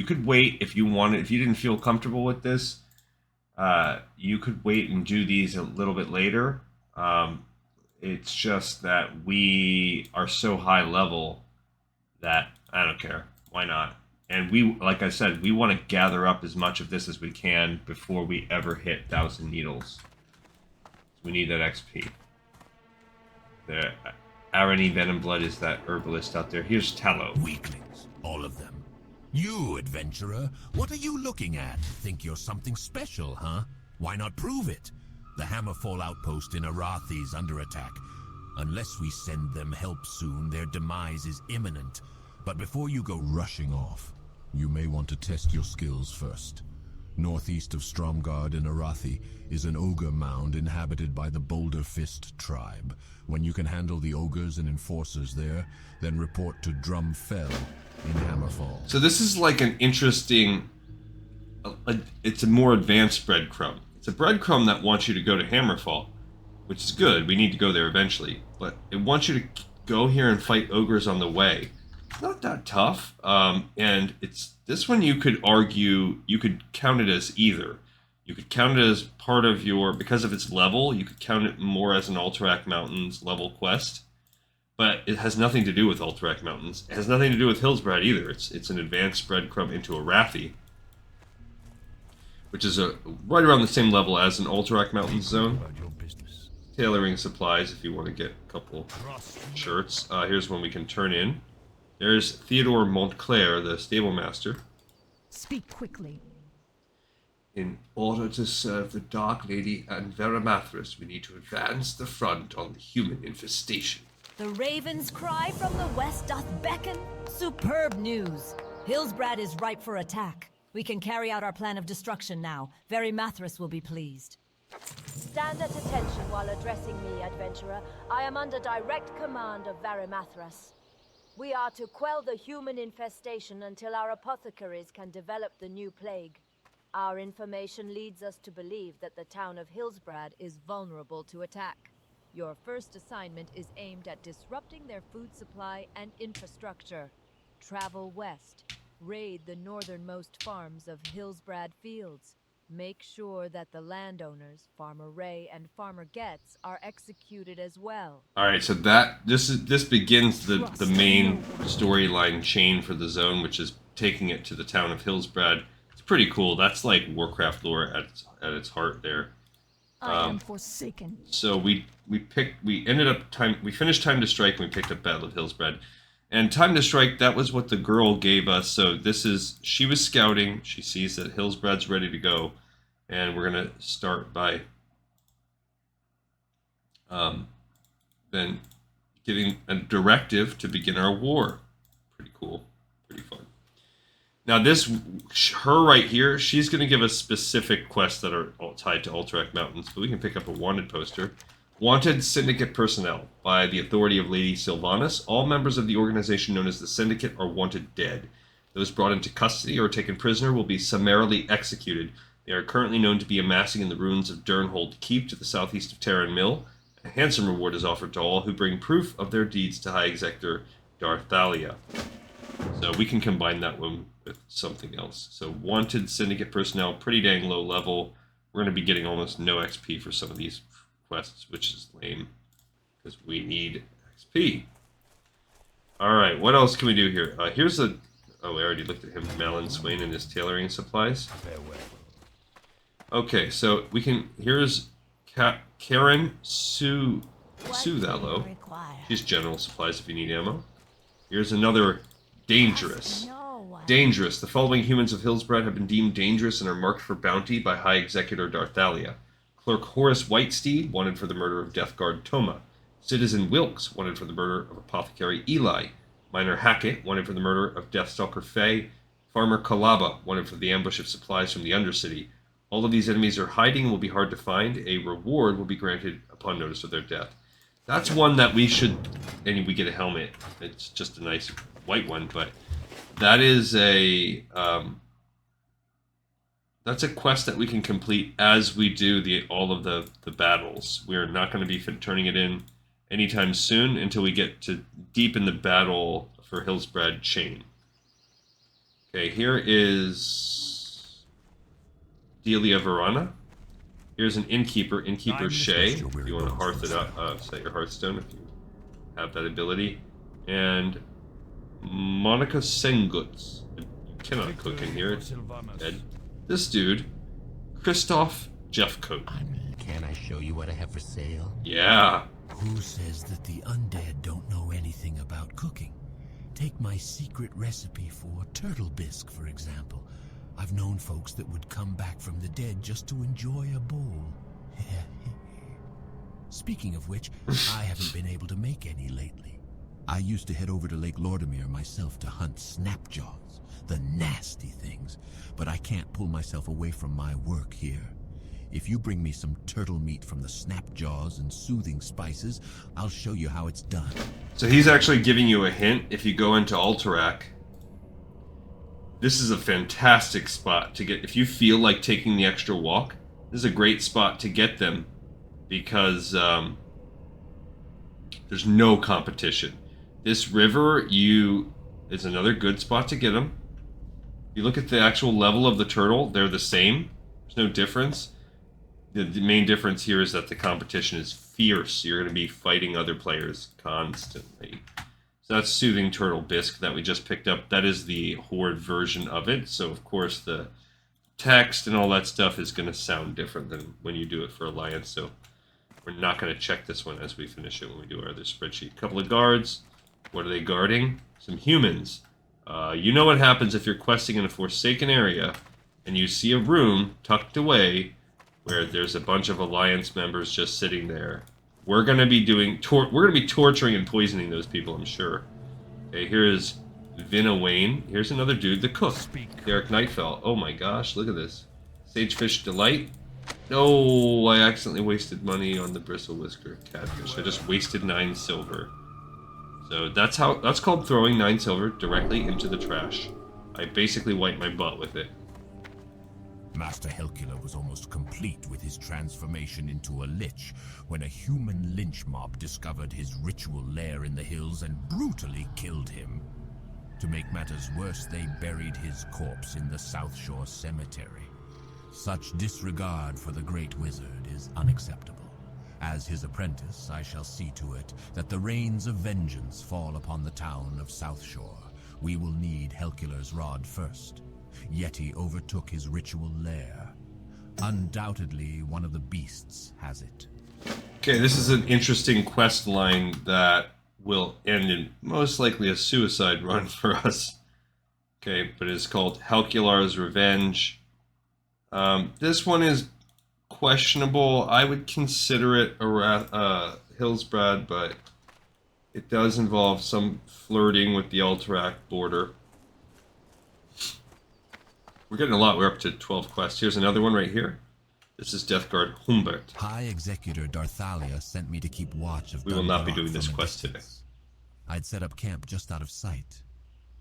could wait if you wanted. If you didn't feel comfortable with this, you could wait and do these a little bit later. It's just that we are so high level that I don't care. Why not? And we, like I said, we want to gather up as much of this as we can before we ever hit 1,000 needles. So we need that XP. The Arani Venom Blood is that herbalist out there. Here's Tallow. Weaklings, all of them. You, adventurer, what are you looking at? Think you're something special, huh? Why not prove it? The Hammerfall outpost in Arathi is under attack. Unless we send them help soon, their demise is imminent. But before you go rushing off, you may want to test your skills first. Northeast of Stromgard in Arathi is an ogre mound inhabited by the Boulder Fist tribe. When you can handle the ogres and enforcers there, then report to Drumfell in Hammerfall. So this is like an interesting... it's a more advanced breadcrumb. It's a breadcrumb that wants you to go to Hammerfall, which is good. We need to go there eventually. But it wants you to go here and fight ogres on the way. It's not that tough. And it's this one you could argue, you could count it as either. You could count it as part of your, because of its level, you could count it more as an Alterac Mountains level quest. But it has nothing to do with Alterac Mountains. It has nothing to do with Hillsbrad either. It's an advanced breadcrumb into Arathi, which is right around the same level as an Alterac Mountains zone. tailoring supplies if you want to get a couple shirts. Here's one we can turn in. There's Theodore Montclair, the stable master. Speak quickly. In order to serve the Dark Lady and Veramathras, we need to advance the front on the human infestation. The raven's cry from the west doth beckon. Superb news. Hillsbrad is ripe for attack. We can carry out our plan of destruction now. Veramathras will be pleased. Stand at attention while addressing me, adventurer. I am under direct command of Veramathras. We are to quell the human infestation until our apothecaries can develop the new plague. Our information leads us to believe that the town of Hillsbrad is vulnerable to attack. Your first assignment is aimed at disrupting their food supply and infrastructure. Travel west. Raid the northernmost farms of Hillsbrad Fields. Make sure that the landowners, Farmer Ray and Farmer Getz, are executed as well. All right, so this begins the main storyline chain for the zone, which is taking it to the town of Hillsbrad. It's pretty cool. That's like Warcraft lore at its heart there. I am forsaken. So we finished Time to Strike and we picked up Battle of Hillsbrad. And Time to Strike, that was what the girl gave us. So she was scouting. She sees that Hillsbrad's ready to go. And we're going to start by then giving a directive to begin our war. Pretty cool. Pretty fun. Now her right here, she's going to give us specific quests that are all tied to Alterac Mountains. But we can pick up a wanted poster. Wanted Syndicate personnel. By the authority of Lady Sylvanas, all members of the organization known as the Syndicate are wanted dead. Those brought into custody or taken prisoner will be summarily executed. They are currently known to be amassing in the ruins of Durnhold Keep to the southeast of Tarren Mill. A handsome reward is offered to all who bring proof of their deeds to High Executor Darthalia. So we can combine that one with something else. So wanted Syndicate personnel, pretty dang low level. We're going to be getting almost no XP for some of these quests, which is lame, because we need XP. Alright, what else can we do here? Here's a... Oh, we already looked at him. Malin Swain and his tailoring supplies. Okay, so we can... Here's Karen Suthallow. She's general supplies if you need ammo. Here's another Dangerous. Dangerous. The following humans of Hillsbrad have been deemed dangerous and are marked for bounty by High Executor Darthalia. Clerk Horace Whitesteed, wanted for the murder of Death Guard Toma. Citizen Wilkes, wanted for the murder of Apothecary Eli. Miner Hackett, wanted for the murder of Deathstalker Faye. Farmer Kalaba, wanted for the ambush of supplies from the Undercity. All of these enemies are hiding and will be hard to find. A reward will be granted upon notice of their death. That's one that we should... And we get a helmet. It's just a nice white one, but... That is a... That's a quest that we can complete as we do all of the battles. We're not going to be turning it in anytime soon until we get to deep in the battle for Hillsbrad Chain. Okay, here is Delia Verana. Here's an innkeeper, Shay. If you want to hearth it up, set your hearthstone if you have that ability. And Monica Senguts. You cannot cook in here. It's dead. This dude, Christoph Jeffcoat. Can I show you what I have for sale? Yeah. Who says that the undead don't know anything about cooking? Take my secret recipe for turtle bisque, for example. I've known folks that would come back from the dead just to enjoy a bowl. Speaking of which, I haven't been able to make any lately. I used to head over to Lake Lordomere myself to hunt snapjaws, the nasty things, but I can't pull myself away from my work here. If you bring me some turtle meat from the snapjaws and soothing spices, I'll show you how it's done. So he's actually giving you a hint. If you go into Alterac, this is a fantastic spot to get. If you feel like taking the extra walk, this is a great spot to get them because there's no competition. This river is another good spot to get them. You look at the actual level of the turtle, they're the same. There's no difference. The main difference here is that the competition is fierce. You're going to be fighting other players constantly. So that's Soothing Turtle Bisque that we just picked up. That is the Horde version of it. So, of course, the text and all that stuff is going to sound different than when you do it for Alliance. So We're not going to check this one as we finish it when we do our other spreadsheet. Couple of guards. What are they guarding? Some humans. You know what happens if you're questing in a Forsaken area and you see a room tucked away where there's a bunch of Alliance members just sitting there. We're going to be torturing and poisoning those people, I'm sure. Okay, here's Vinna Wayne. Here's another dude, the cook. Derek Nightfell. Oh my gosh, look at this. Sagefish Delight. No, I accidentally wasted money on the Bristle Whisker catfish. I just wasted 9 silver. So that's called throwing 9 silver directly into the trash. I basically wiped my butt with it. Master Helkula was almost complete with his transformation into a lich when a human lynch mob discovered his ritual lair in the hills and brutally killed him. To make matters worse, they buried his corpse in the South Shore Cemetery. Such disregard for the Great Wizard is unacceptable. As his apprentice, I shall see to it that the rains of vengeance fall upon the town of South Shore. We will need Helkula's rod first. Yeti overtook his ritual lair. Undoubtedly, one of the beasts has it. Okay, this is an interesting quest line that will end in most likely a suicide run for us. Okay, but it's called Helkular's Revenge. This one is questionable. I would consider it a Hillsbrad, but it does involve some flirting with the Alterac border. We're getting a lot. We're up to 12 quests. Here's another one right here. This is Death Guard Humbert. High Executor Darthalia sent me to keep watch of. We will not be Dungarroch doing this from a quest today. distance. I'd set up camp just out of sight,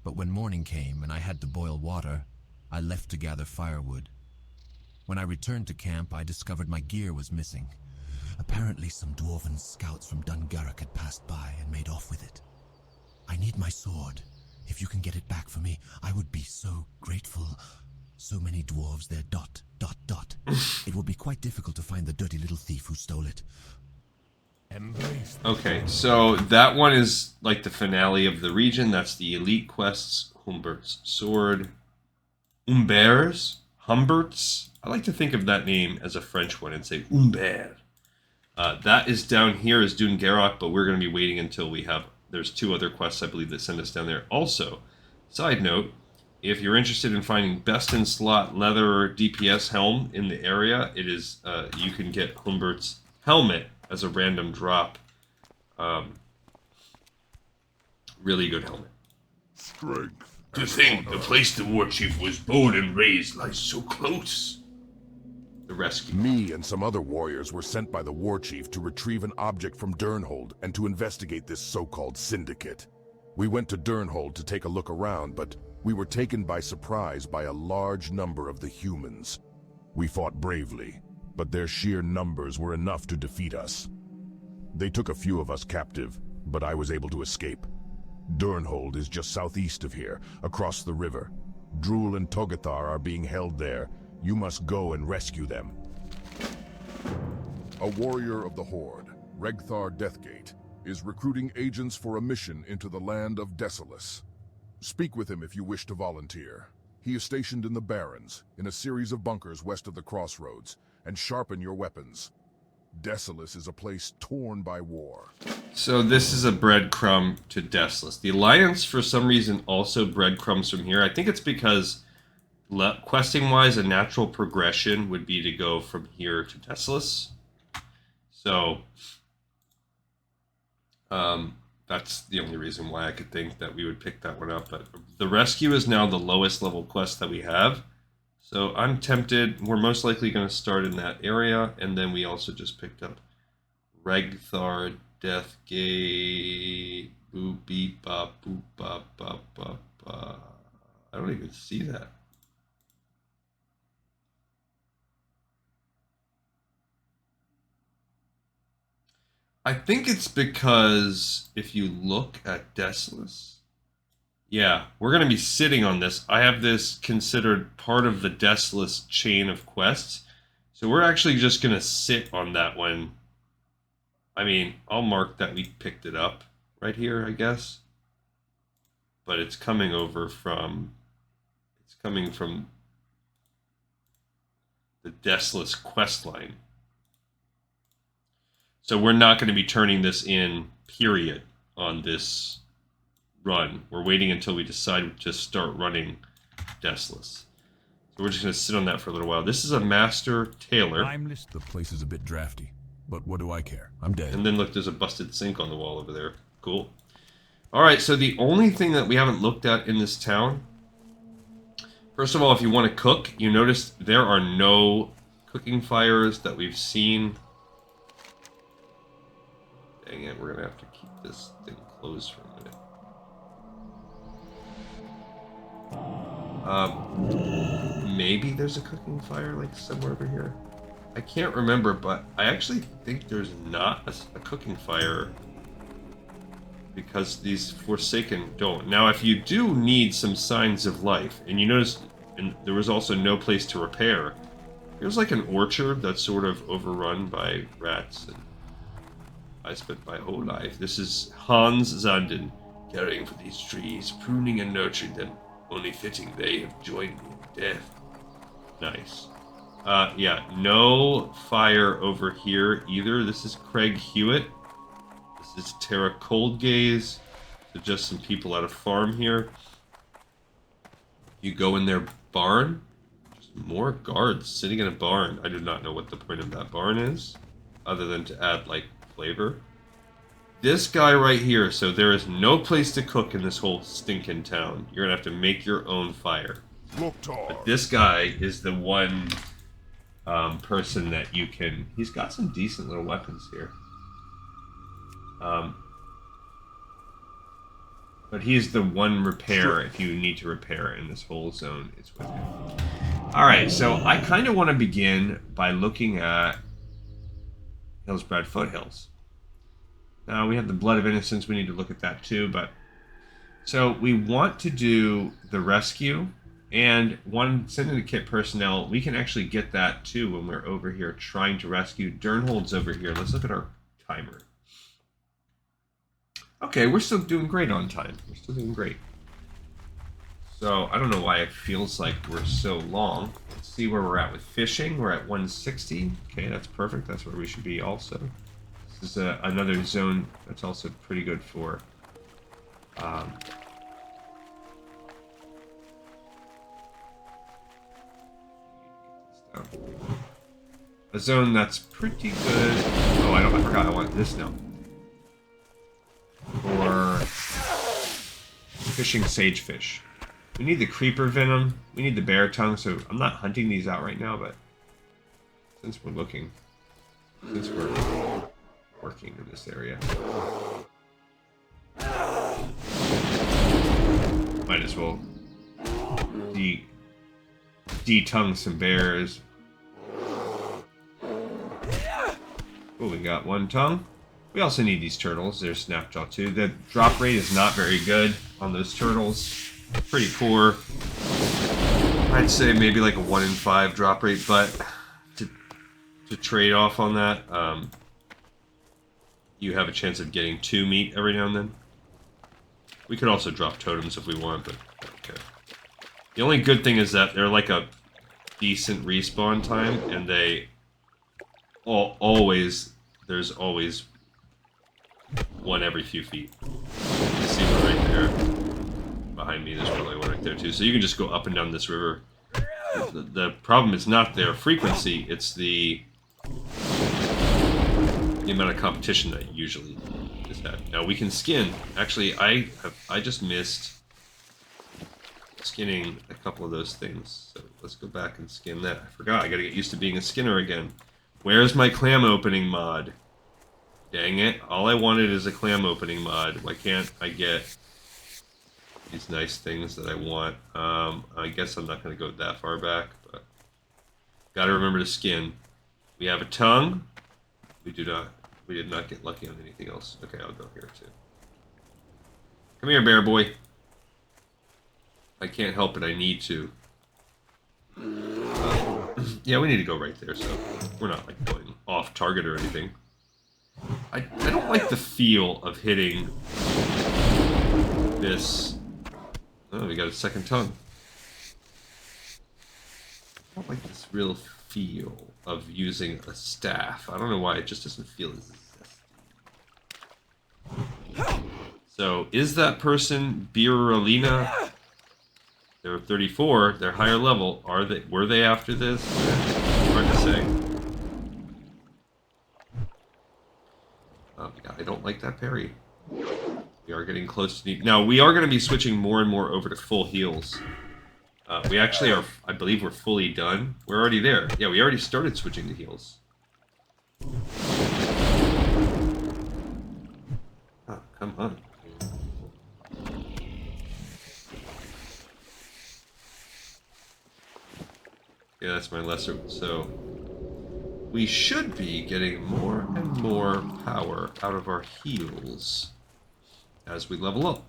but when morning came and I had to boil water, I left to gather firewood. When I returned to camp, I discovered my gear was missing. Apparently some dwarven scouts from Dungarroch had passed by and made off with it. I need my sword. If you can get it back for me, I would be so grateful. So many dwarves there, ... It will be quite difficult to find the dirty little thief who stole it. Okay, so that one is like the finale of the region. That's the elite quests. Humbert's sword. Humbert's. I like to think of that name as a French one and say Humbert. That is down here is Dungarroch, but we're going to be waiting until we have... There's 2 other quests, I believe, that send us down there. Also, side note, if you're interested in finding best in slot leather DPS helm in the area, it is you can get Humbert's helmet as a random drop. Really good helmet. Strength. To think the place the war chief was born and raised lies so close. The rescue. Me and some other warriors were sent by the war chief to retrieve an object from Durnhold and to investigate this so-called syndicate. We went to Durnhold to take a look around, but we were taken by surprise by a large number of the humans. We fought bravely, but their sheer numbers were enough to defeat us. They took a few of us captive, but I was able to escape. Durnhold is just southeast of here, across the river. Drool and Togathar are being held there. You must go and rescue them. A warrior of the Horde, Regthar Deathgate, is recruiting agents for a mission into the land of Desolace. Speak with him if you wish to volunteer. He is stationed in the Barrens, in a series of bunkers west of the crossroads, and sharpen your weapons. Desolace is a place torn by war. So this is a breadcrumb to Desolace. The Alliance, for some reason, also breadcrumbs from here. I think it's because, questing-wise, a natural progression would be to go from here to Desolace. So, that's the only reason why I could think that we would pick that one up. But the rescue is now the lowest level quest that we have. So I'm tempted. We're most likely going to start in that area. And then we also just picked up Regthar, Deathgate, boop, beep, bop, boop, bop, bop, bop, bop. I don't even see that. I think it's because if you look at Desolace, yeah, we're going to be sitting on this. I have this considered part of the Desolace chain of quests. So we're actually just going to sit on that one. I mean, I'll mark that we picked it up right here, I guess. But it's coming over from... It's coming from the Desolace quest line. So we're not going to be turning this in, period, on this run. We're waiting until we decide to start running Deathless. So we're just going to sit on that for a little while. This is a Master Tailor. The place is a bit drafty, but what do I care? I'm dead. And then look, there's a busted sink on the wall over there. Cool. Alright, so the only thing that we haven't looked at in this town... First of all, if you want to cook, you notice there are no cooking fires that we've seen. Dang it, we're going to have to keep this thing closed for a minute. Maybe there's a cooking fire, like, somewhere over here. I can't remember, but I actually think there's not a cooking fire because these Forsaken don't. Now, if you do need some signs of life, and you notice and there was also no place to repair, there's like an orchard that's sort of overrun by rats, and I spent my whole life. This is Hans Zanden, caring for these trees, pruning and nurturing them. Only fitting they have joined me in death. Nice. Yeah, no fire over here either. This is Craig Hewitt. This is Tara Coldgaze. So just some people at a farm here. You go in their barn. Just more guards sitting in a barn. I do not know what the point of that barn is, other than to add, like, flavor. This guy right here, so there is no place to cook in this whole stinking town. You're gonna have to make your own fire. But this guy is the one person that you can... He's got some decent little weapons here. But he's the one repair if you need to repair in this whole zone. It's with him. Alright, so I kind of want to begin by looking at Hillsbrad Foothills. Now, we have the Blood of Innocence. We need to look at that too, but... So, we want to do the rescue, and one Syndicate personnel. We can actually get that too when we're over here trying to rescue. Durnhold's over here. Let's look at our timer. Okay, we're still doing great on time. We're still doing great. So, I don't know why it feels like we're so long. Let's see where we're at with fishing. We're at 160. Okay, that's perfect. That's where we should be also. This is another zone that's also pretty good for... a zone that's pretty good... Oh, I forgot I want this now. For fishing sagefish. We need the creeper venom. We need the bear tongue, so I'm not hunting these out right now, but since we're looking, since we're working in this area, might as well de-tongue some bears. Oh, we got one tongue. We also need these turtles. There's Snapjaw too. The drop rate is not very good on those turtles. Pretty poor. I'd say maybe like a 1 in 5 drop rate, but to trade off on that, you have a chance of getting 2 meat every now and then. We could also drop totems if we want, but okay. The only good thing is that they're like a decent respawn time, and they there's always one every few feet. You see one right there. Behind me, there's probably one right there too. So you can just go up and down this river. The problem is not their frequency, it's the amount of competition that you usually just have. Now we can skin. Actually, I just missed skinning a couple of those things. So let's go back and skin that. I forgot, I gotta get used to being a skinner again. Where's my clam opening mod? Dang it, all I wanted is a clam opening mod. Why can't I get these nice things that I want? I guess I'm not going to go that far back, but gotta remember to skin. We have a tongue. We did not get lucky on anything else. Okay, I'll go here too. Come here, bear boy. I can't help it, I need to. Yeah, we need to go right there, so we're not like going off target or anything. I don't like the feel of hitting this. Oh, we got a second tongue. I don't like this real feel of using a staff. I don't know why, it just doesn't feel as So, is that person Birulina? They're 34. They're higher level. Were they after this? Hard to say. Yeah, I don't like that parry. We are getting close to the... Now, we are going to be switching more and more over to full heals. We actually are... I believe we're fully done. We're already there. Yeah, we already started switching to heals. Oh, come on. Yeah, that's my lesser. So, we should be getting more and more power out of our heals as we level up.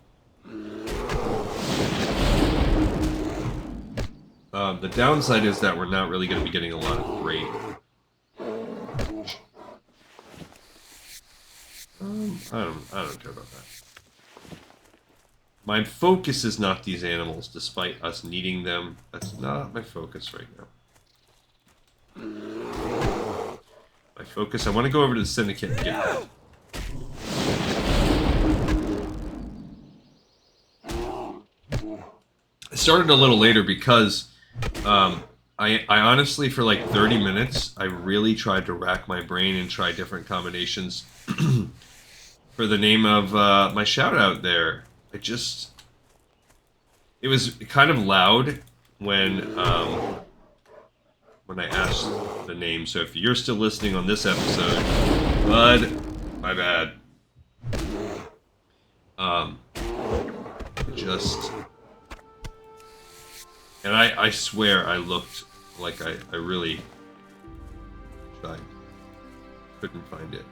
The downside is that we're not really going to be getting a lot of great. I don't care about that. My focus is not these animals, despite us needing them. That's not my focus right now. My focus, I want to go over to the Syndicate and get them. I started a little later because I honestly, for like 30 minutes, I really tried to rack my brain and try different combinations for the name of my shout out there. It was kind of loud when I asked the name. So if you're still listening on this episode, bud, my bad. And I swear I looked like I really tried. Couldn't find it.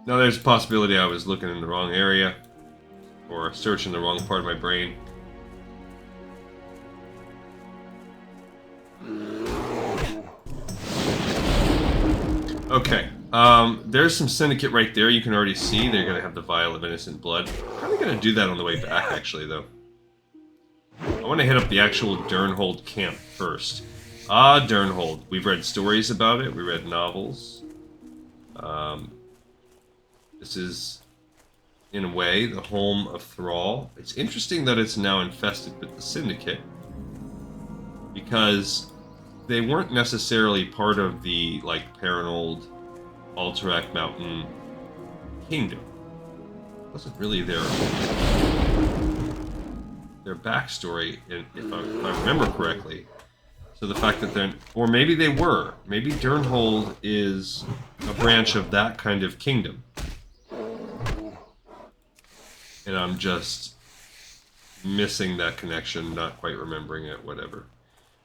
Now there's a possibility I was looking in the wrong area or searching the wrong part of my brain. Okay, there's some Syndicate right there. You can already see they're going to have the Vial of Innocent Blood. I'm probably going to do that on the way back, actually, though. I want to hit up the actual Durnhold camp first. Durnhold. We've read stories about it. We read novels. This is, in a way, the home of Thrall. It's interesting that it's now infested with the Syndicate, because they weren't necessarily part of the, like, Paranold, Alterac Mountain kingdom. It wasn't really their backstory, if I remember correctly. So the fact that they're... Or maybe they were. Maybe Durnhold is a branch of that kind of kingdom. And I'm just missing that connection, not quite remembering it, whatever.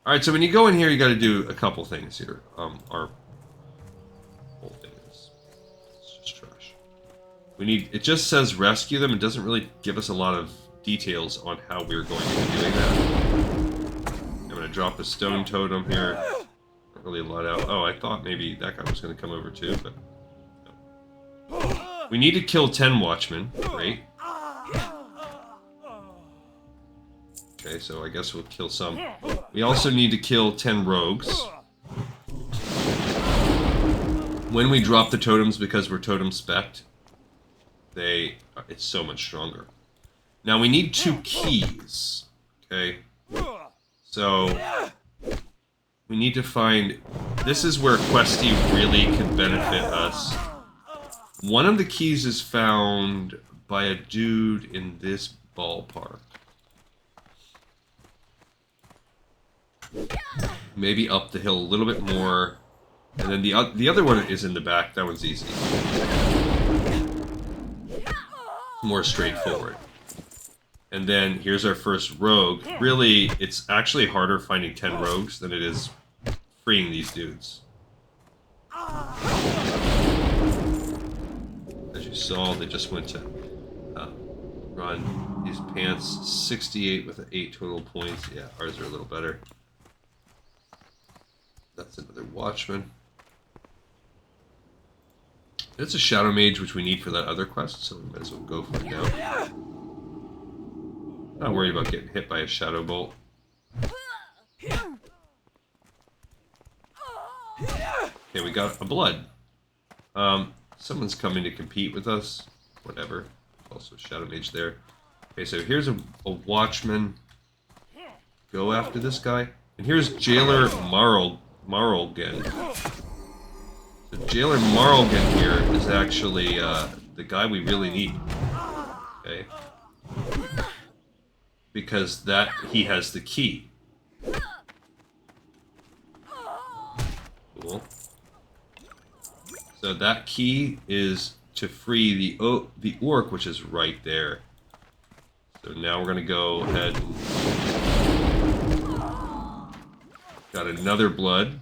Alright, so when you go in here, you got to do a couple things here. Our whole thing is it's just trash. It just says rescue them. It doesn't really give us a lot of details on how we're going to be doing that. I'm going to drop the stone totem here. Not really a lot out. Oh, I thought maybe that guy was going to come over too, but no. We need to kill 10 watchmen. Great. Okay, so I guess we'll kill some. We also need to kill 10 rogues. When we drop the totems, because we're totem spec'd, it's so much stronger. Now we need 2 keys. Okay? So we need to find... This is where Questy really could benefit us. One of the keys is found by a dude in this ballpark. Maybe up the hill a little bit more. And then the other one is in the back. That one's easy. More straightforward. And then here's our first rogue. Really, it's actually harder finding 10 rogues than it is freeing these dudes. As you saw, they just went to run these pants. 68 with 8 total points. Yeah, ours are a little better. That's another watchman. It's a Shadow Mage, which we need for that other quest, so we might as well go for it now. Not worried about getting hit by a Shadow Bolt. Okay, Okay, we got a blood. Someone's coming to compete with us. Whatever. Also Shadow Mage there. Okay, so here's a Watchman. Go after this guy. And here's Jailer Marlgan. So Jailer Marlgan here is actually the guy we really need. Okay. Because he has the key. Cool. So that key is to free the orc, which is right there. So now we're gonna go ahead and got another blood.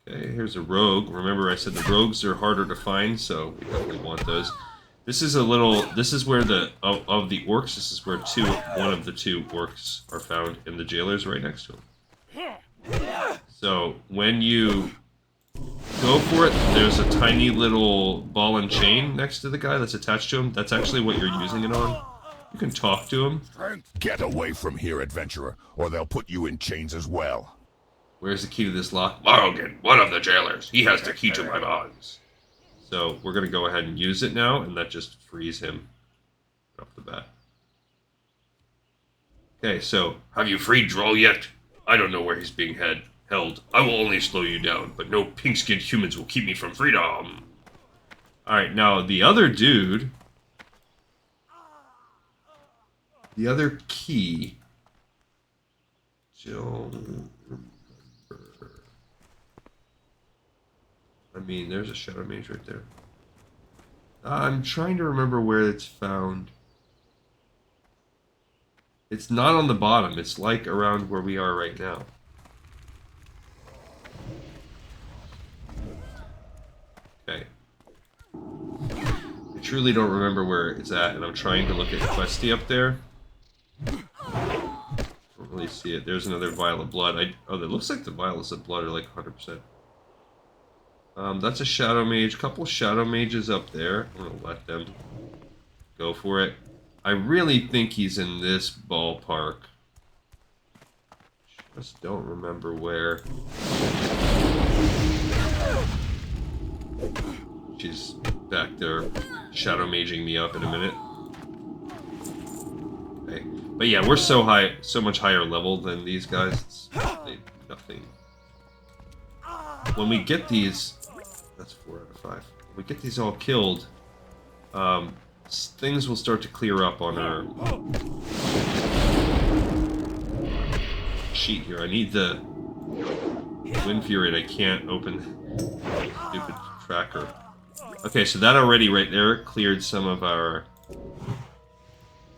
Okay, here's a rogue. Remember I said the rogues are harder to find, so we definitely want those. This is where of the orcs, this is where one of the two orcs are found, and the jailer's right next to him. So when you go for it, there's a tiny little ball and chain next to the guy that's attached to him. That's actually what you're using it on. You can talk to him. Get away from here, adventurer, or they'll put you in chains as well. Where's the key to this lock? Morrigan, one of the jailers. He has the key to my bonds. So we're going to go ahead and use it now, and that just frees him off the bat. Okay, so have you freed Droll yet? I don't know where he's being held. I will only slow you down, but no pink-skinned humans will keep me from freedom. Alright, now the other dude... The other key... Don't remember. I mean, there's a Shadow Mage right there. I'm trying to remember where it's found. It's not on the bottom. It's like around where we are right now. Okay. I truly don't remember where it's at, and I'm trying to look at Questy up there. Don't really see it. There's another vial of blood. Oh, it looks like the vials of blood are like 100%. That's a Shadow Mage. Couple Shadow Mages up there. I'm gonna let them go for it. I really think he's in this ballpark. Just don't remember where. She's back there Shadow Maging me up in a minute. Okay. But yeah, we're so much higher level than these guys. It's nothing. When we get these, that's 4 out of 5. When we get these all killed, things will start to clear up on our sheet here. I need the Wind Fury, and I can't open the stupid tracker. Okay, so that already right there cleared some of our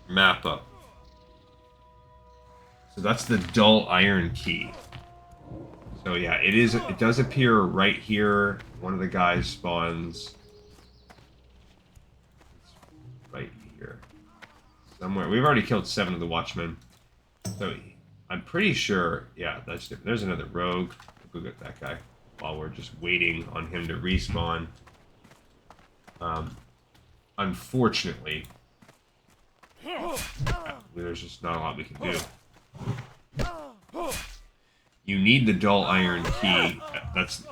map up. So that's the dull iron key. So yeah, it does appear right here. One of the guys spawns. It's right here. Somewhere. We've already killed 7 of the Watchmen. So I'm pretty sure, yeah, there's another rogue. We'll go get that guy while we're just waiting on him to respawn. Unfortunately, there's just not a lot we can do. You need the dull iron key.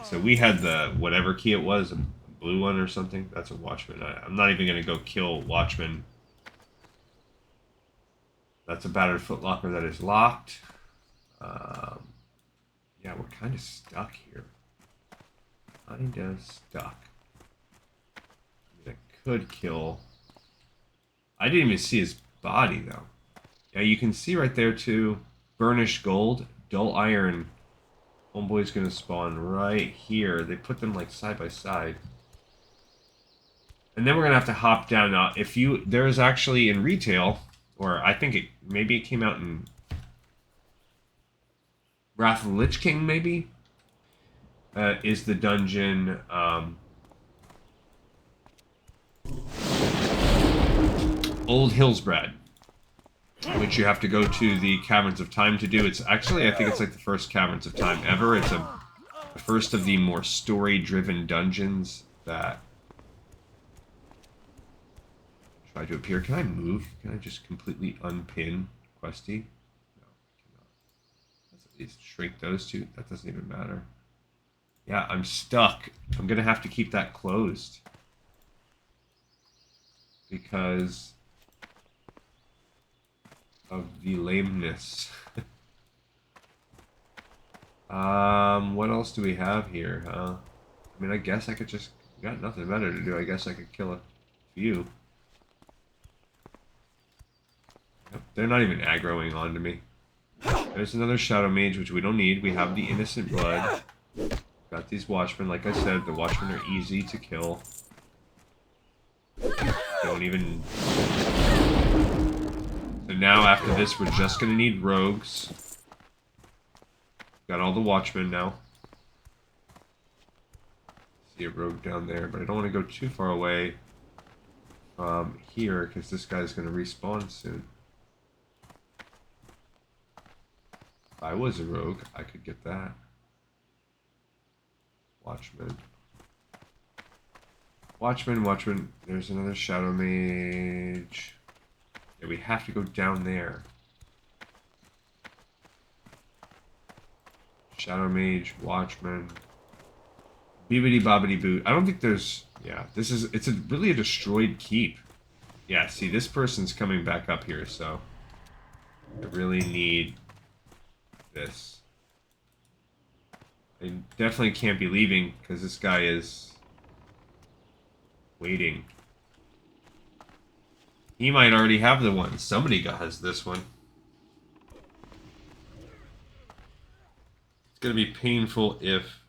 So we had the whatever key it was, a blue one or something. That's a Watchman. I'm not even gonna go kill Watchman. That's a battered footlocker that is locked. Yeah, we're kind of stuck here. Kinda stuck. I could kill. I didn't even see his body though. Yeah, you can see right there too. Burnished gold, dull iron. Homeboy's gonna spawn right here. They put them like side by side. And then we're gonna have to hop down. Now, there's actually in retail, or I think maybe it came out in Wrath of the Lich King, maybe, is the dungeon. Old Hillsbrad, which you have to go to the Caverns of Time to do. It's actually, I think it's like the first Caverns of Time ever. It's the first of the more story-driven dungeons that try to appear. Can I move? Can I just completely unpin Questy? No, I cannot. Let's at least shrink those two. That doesn't even matter. Yeah, I'm stuck. I'm gonna have to keep that closed. Because of the lameness. What else do we have here, huh? I mean, I guess I could just... Got nothing better to do. I guess I could kill a few. Yep, they're not even aggroing onto me. There's another Shadow Mage, which we don't need. We have the Innocent Blood. Got these Watchmen. Like I said, the Watchmen are easy to kill. Don't even... So now, after this, we're just going to need Rogues. Got all the Watchmen now. See a Rogue down there, but I don't want to go too far away from here, because this guy's going to respawn soon. If I was a Rogue, I could get that. Watchman. Watchman, Watchman. There's another Shadow Mage. Yeah, we have to go down there. Shadow Mage, Watchman. Beebity bobbity boot. I don't think there's... Yeah, this is... It's really a destroyed keep. Yeah, see, this person's coming back up here, so... I really need... this. I definitely can't be leaving, because this guy is... waiting. He might already have the one. Somebody has this one. It's going to be painful if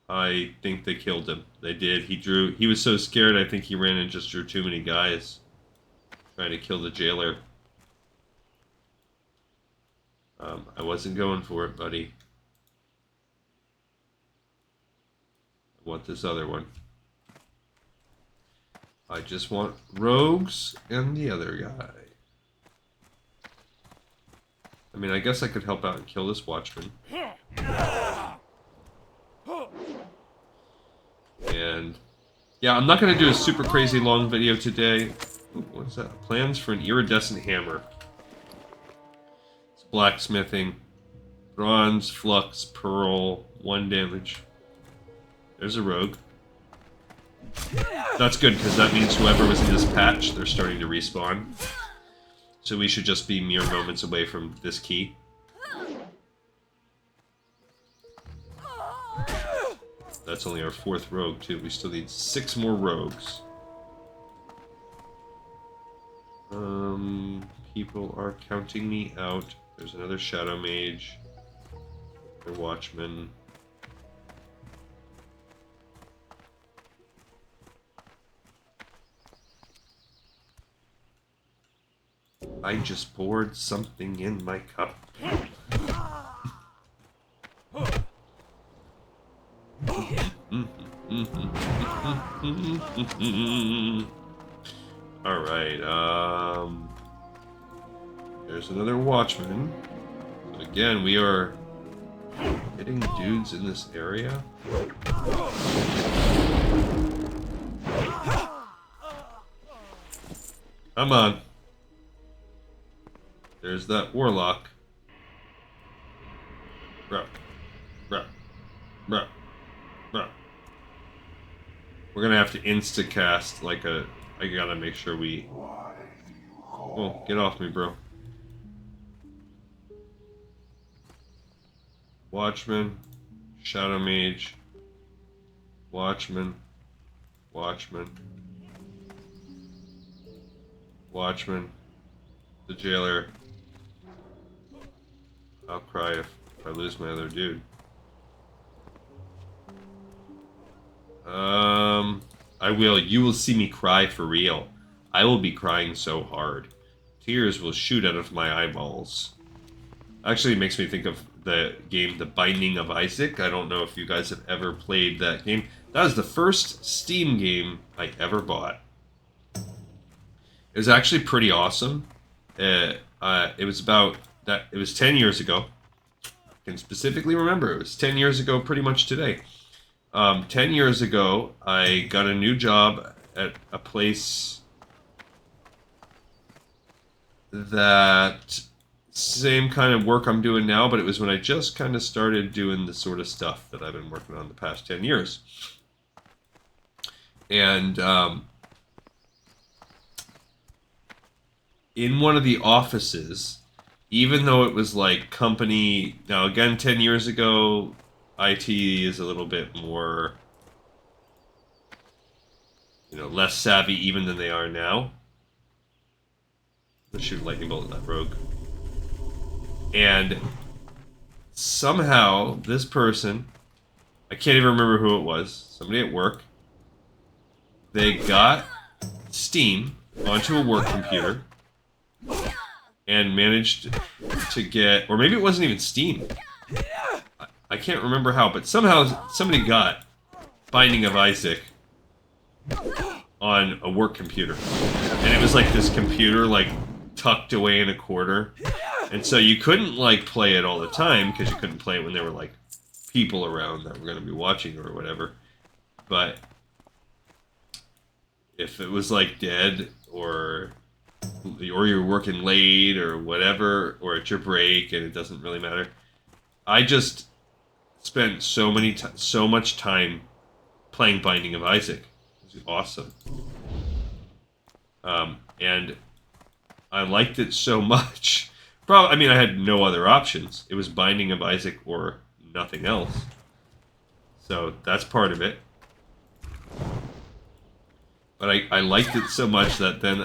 I think they killed him. They did. He was so scared, I think he ran and just drew too many guys. Trying to kill the jailer. I wasn't going for it, buddy. I want this other one. I just want Rogues and the other guy. I mean, I guess I could help out and kill this Watchman. And, yeah, I'm not going to do a super crazy long video today. Ooh, what is that? Plans for an iridescent hammer. It's blacksmithing. Bronze, flux, pearl, 1 damage. There's a rogue. That's good, because that means whoever was in this patch, they're starting to respawn. So we should just be mere moments away from this key. That's only our 4th rogue, too. We still need 6 more rogues. People are counting me out. There's another Shadow Mage. Another Watchman. I just poured something in my cup. Alright, there's another Watchman. But again, we are hitting dudes in this area. Come on. There's that Warlock. Bruh. Bruh. Bruh. Bruh. We're gonna have to insta-cast like a... I gotta make sure we... Oh, get off me, bro. Watchman. Shadow Mage. Watchman. Watchman. Watchman. The jailer. I'll cry if I lose my other dude. I will. You will see me cry for real. I will be crying so hard. Tears will shoot out of my eyeballs. Actually, it makes me think of the game The Binding of Isaac. I don't know if you guys have ever played that game. That was the first Steam game I ever bought. It was actually pretty awesome. It was about that. It was 10 years ago. I can specifically remember it was 10 years ago, pretty much today. 10 years ago, I got a new job at a place that same kind of work I'm doing now, but it was when I just kind of started doing the sort of stuff that I've been working on the past 10 years. And in one of the offices, even though it was like company, now again, 10 years ago, IT is a little bit more, you know, less savvy even than they are now. Let's shoot a lightning bolt at that rogue. And somehow this person, I can't even remember who it was, somebody at work, they got Steam onto a work computer and managed to get, or maybe it wasn't even Steam. I can't remember how, but somehow somebody got Binding of Isaac on a work computer. And it was like this computer like tucked away in a corner. And so you couldn't like play it all the time because you couldn't play it when there were like people around that were going to be watching or whatever. But if it was like dead or you're working late or whatever, or at your break and it doesn't really matter, I just spent so much time playing Binding of Isaac. It was awesome. And I liked it so much. I mean, I had no other options. It was Binding of Isaac or nothing else. So that's part of it. But I liked it so much that then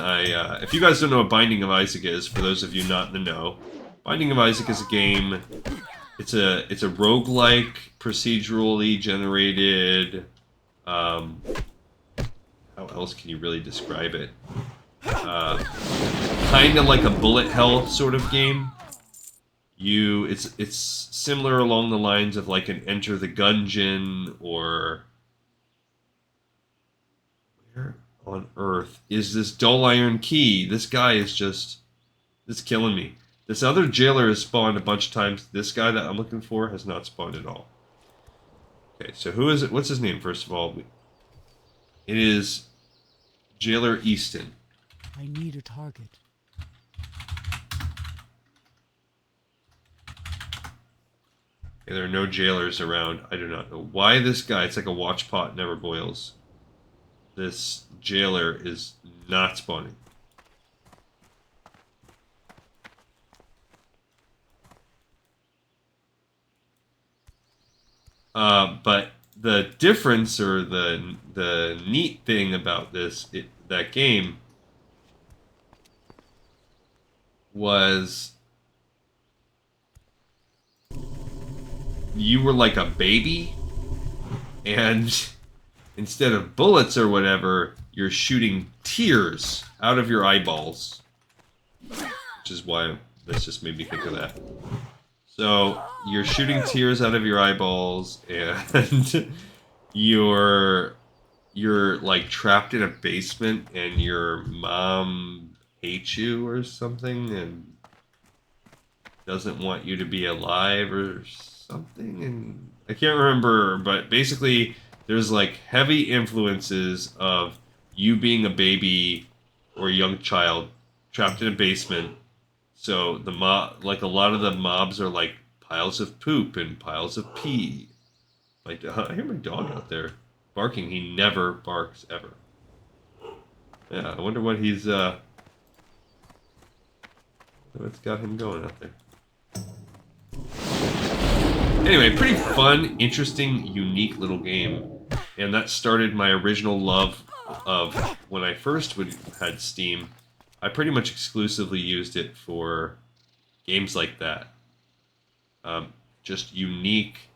if you guys don't know what Binding of Isaac is, for those of you not in the know, Binding of Isaac is a game. It's a roguelike, procedurally generated. How else can you really describe it? Kind of like a bullet hell sort of game. It's similar along the lines of like an Enter the Gungeon, or where on earth is this dull iron key? This guy is just killing me. This other jailer has spawned a bunch of times. This guy that I'm looking for has not spawned at all. Okay, so who is it? What's his name, first of all? It is Jailer Easton. I need a target. Okay, there are no jailers around. I do not know why this guy, it's like a watch pot never boils. This jailer is not spawning. But the difference, or the neat thing about that game was you were like a baby, and instead of bullets or whatever, you're shooting tears out of your eyeballs, which is why this just made me think of that. So you're shooting tears out of your eyeballs, and you're like trapped in a basement, and your mom hates you or something, and doesn't want you to be alive or something. And I can't remember, but basically there's like heavy influences of you being a baby or a young child trapped in a basement. So like a lot of the mobs are like piles of poop and piles of pee. Like, I hear my dog out there barking. He never barks ever. Yeah, I wonder what he's what's got him going out there. Anyway, pretty fun, interesting, unique little game. And that started my original love of when I first had Steam. I pretty much exclusively used it for games like that. Just unique.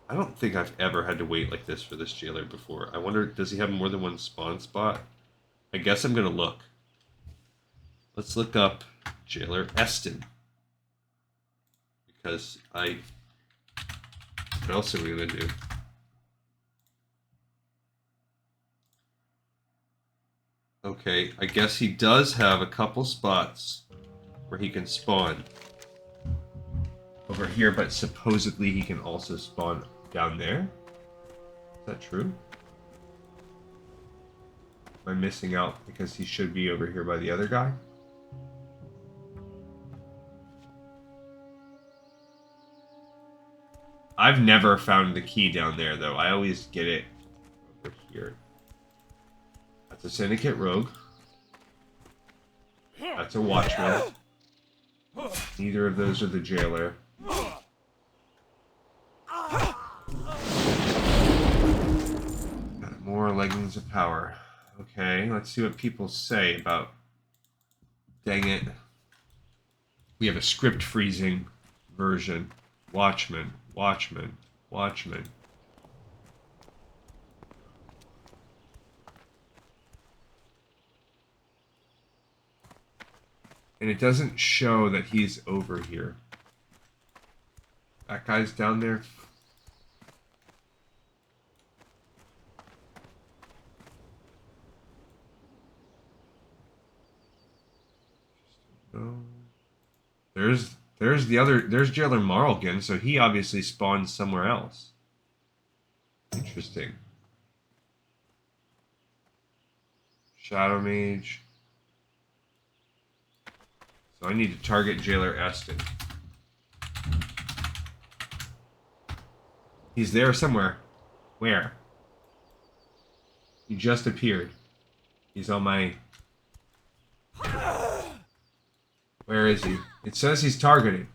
I don't think I've ever had to wait like this for this jailer before. I wonder, does he have more than one spawn spot? I guess I'm going to look. Let's look up Jailer Eston. Because what else are we going to do? Okay, I guess he does have a couple spots where he can spawn over here, but supposedly he can also spawn down there. Is that true? Am I missing out because he should be over here by the other guy? I've never found the key down there, though. I always get it over here. That's a Syndicate rogue. That's a Watchman. Neither of those are the Jailer. Got more leggings of power. Okay, let's see what people say about... Dang it. We have a script freezing version. Watchman, Watchman, Watchman. And it doesn't show that he's over here. That guy's down there. No. There's the other, there's Jailer Marlgan, so he obviously spawned somewhere else. Interesting. Shadow Mage. So I need to target Jailer Eston. He's there somewhere. Where? He just appeared. He's on my... Where is he? It says he's targeted.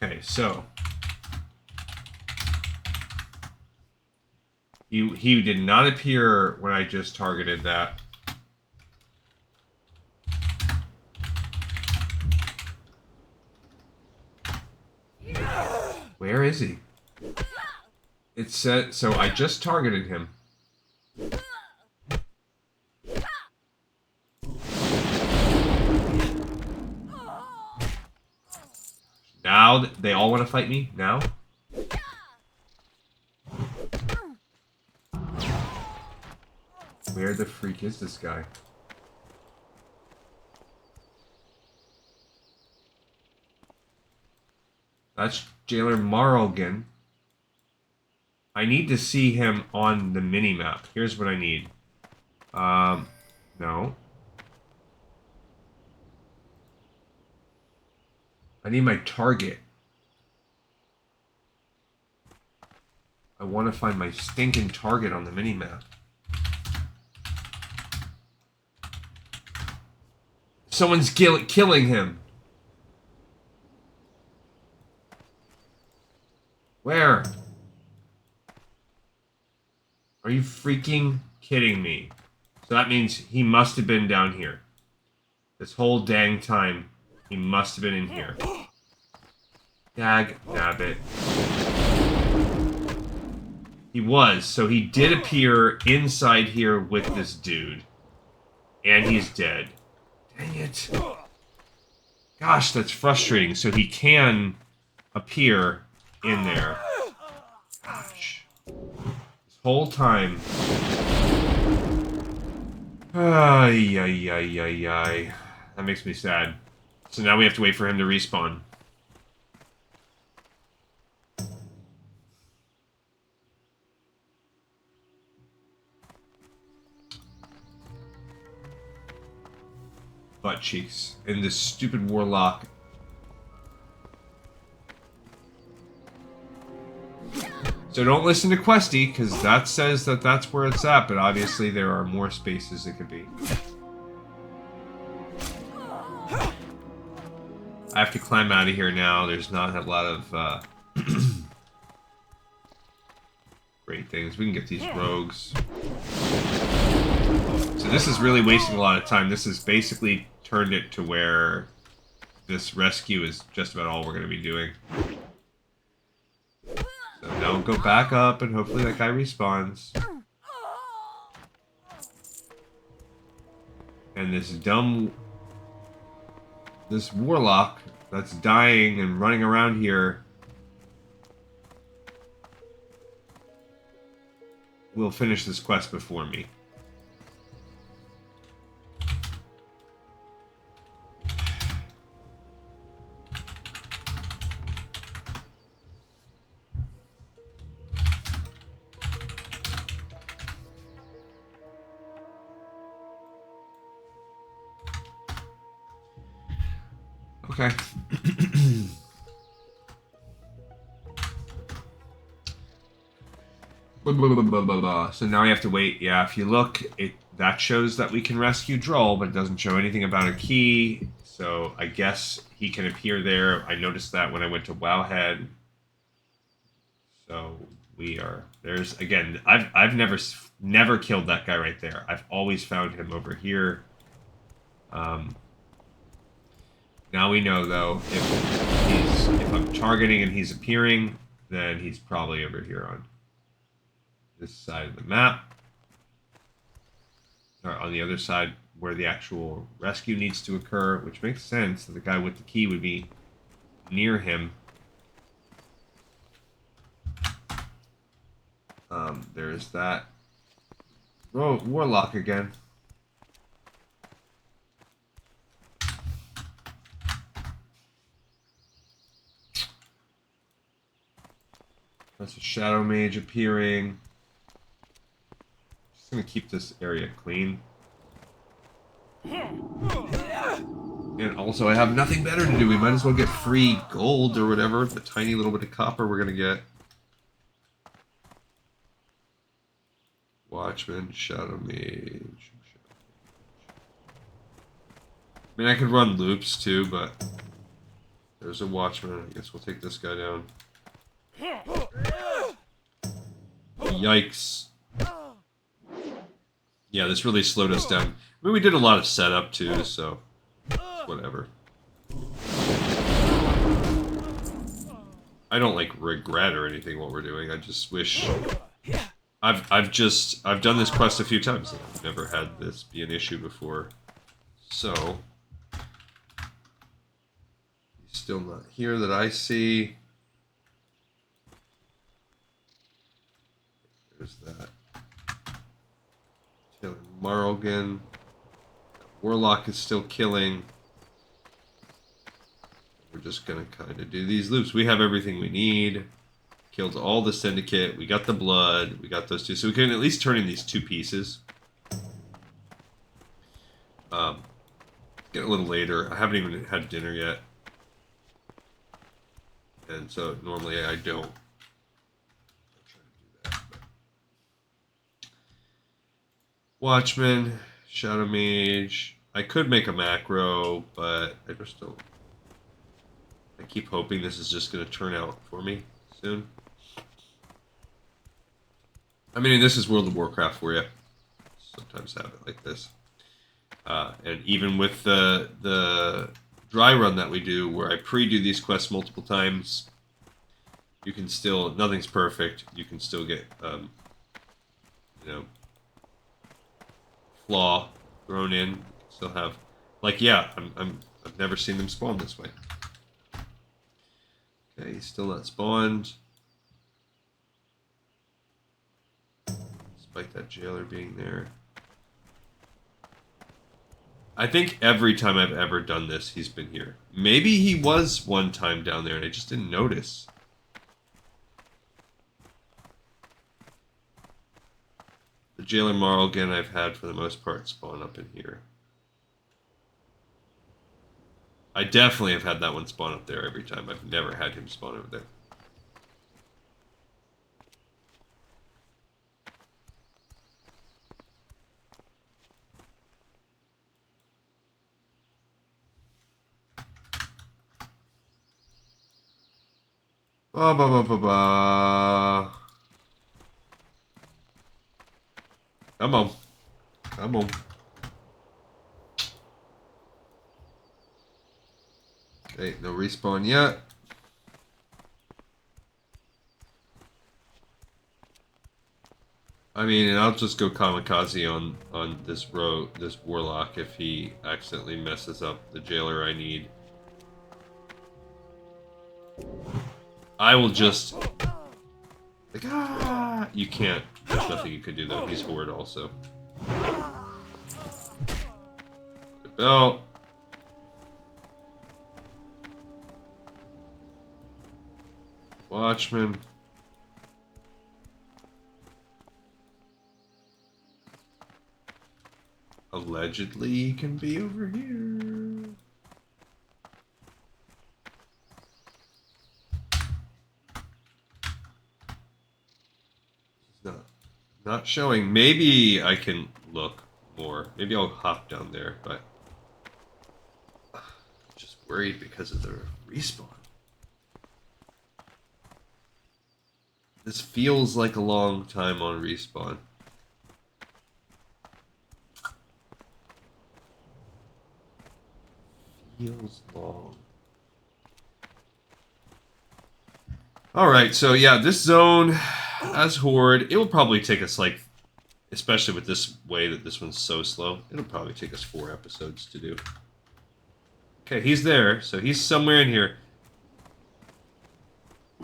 Okay, so... He did not appear when I just targeted that. Where is he? It said, so I just targeted him. Now they all want to fight me? Now? Where the freak is this guy? That's Jailer Marlgan. I need to see him on the mini-map. Here's what I need. No. I need my target. I want to find my stinking target on the mini-map. Someone's killing him. Where? Are you freaking kidding me? So that means he must have been down here. This whole dang time, he must have been in here. Dag nabbit. He was, so he did appear inside here with this dude. And he's dead. Dang it. Gosh, that's frustrating. So he can appear in there. Gosh. This whole time. Ay, ay, ay, ay, ay. That makes me sad. So now we have to wait for him to respawn. Butt cheeks. And this stupid warlock. So don't listen to Questy, because that says that that's where it's at, but obviously there are more spaces it could be. I have to climb out of here now. There's not a lot of great things. We can get these rogues. So this is really wasting a lot of time. This has basically turned it to where this rescue is just about all we're going to be doing. So now we'll go back up and hopefully that guy respawns. And this warlock that's dying and running around here will finish this quest before me. Okay. Blah, blah, blah, blah, blah, blah. So now we have to wait. Yeah, if you look, that shows that we can rescue Droll, but it doesn't show anything about a key. So I guess he can appear there. I noticed that when I went to Wowhead. So there's again. I've never killed that guy right there. I've always found him over here. Now we know though if I'm targeting and he's appearing, then he's probably over here on this side of the map, or on the other side where the actual rescue needs to occur, which makes sense. The guy with the key would be near him. There's that. Oh, Warlock again. That's a Shadow Mage appearing. Just gonna keep this area clean. And also, I have nothing better to do. We might as well get free gold or whatever. The tiny little bit of copper we're gonna get. Watchman, Shadow Mage. I mean, I could run loops too, but there's a Watchman. I guess we'll take this guy down. Yikes. Yeah, this really slowed us down. I mean, we did a lot of setup too, so whatever. I don't like regret or anything what we're doing. I just wish I've done this quest a few times and I've never had this be an issue before. So he's still not here that I see. There's that. Taylor Morrigan. Warlock is still killing. We're just gonna kind of do these loops. We have everything we need. Killed all the Syndicate. We got the blood. We got those two. So we can at least turn in these two pieces. Get a little later. I haven't even had dinner yet. And so normally I don't. Watchman, Shadow Mage. I could make a macro, but I just don't. I keep hoping this is just going to turn out for me soon. I mean, this is World of Warcraft for you. Sometimes have it like this. And even with the dry run that we do, where I pre-do these quests multiple times, you can still, nothing's perfect. You can still get, you know, flaw thrown in. Still have, like, yeah, I've never seen them spawn this way. Okay, he's still not spawned. Despite that jailer being there. I think every time I've ever done this, he's been here. Maybe he was one time down there and I just didn't notice. The jailer Morrigan I've had for the most part spawn up in here. I definitely have had that one spawn up there every time. I've never had him spawn over there. Ba ba ba ba ba. Come on. Come on. Okay, no respawn yet. I mean, and I'll just go kamikaze on this warlock if he accidentally messes up the jailer I need. I will just like you can't. There's nothing you can do though. He's Horde also. The belt. Watchman. Allegedly, he can be over here. Not showing. Maybe I can look more. Maybe I'll hop down there, but I'm just worried because of the respawn. This feels like a long time on respawn. Feels long. Alright, so yeah, this zone as Horde, it will probably take us like, especially with this way that this one's so slow, it'll probably take us 4 episodes to do. Okay, he's there, so he's somewhere in here.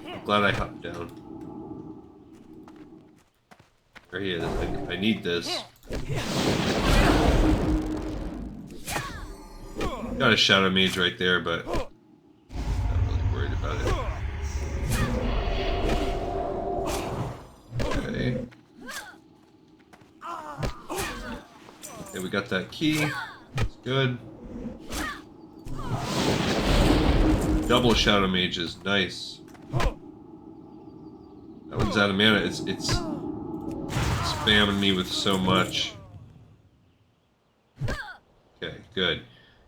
I'm glad I hopped down. There he is. I need this. Got a Shadow Mage right there, but not really worried about it. Okay. Okay, we got that key. That's good. Double Shadow Mages, nice. That one's out of mana. It's spamming me with so much. Okay, good.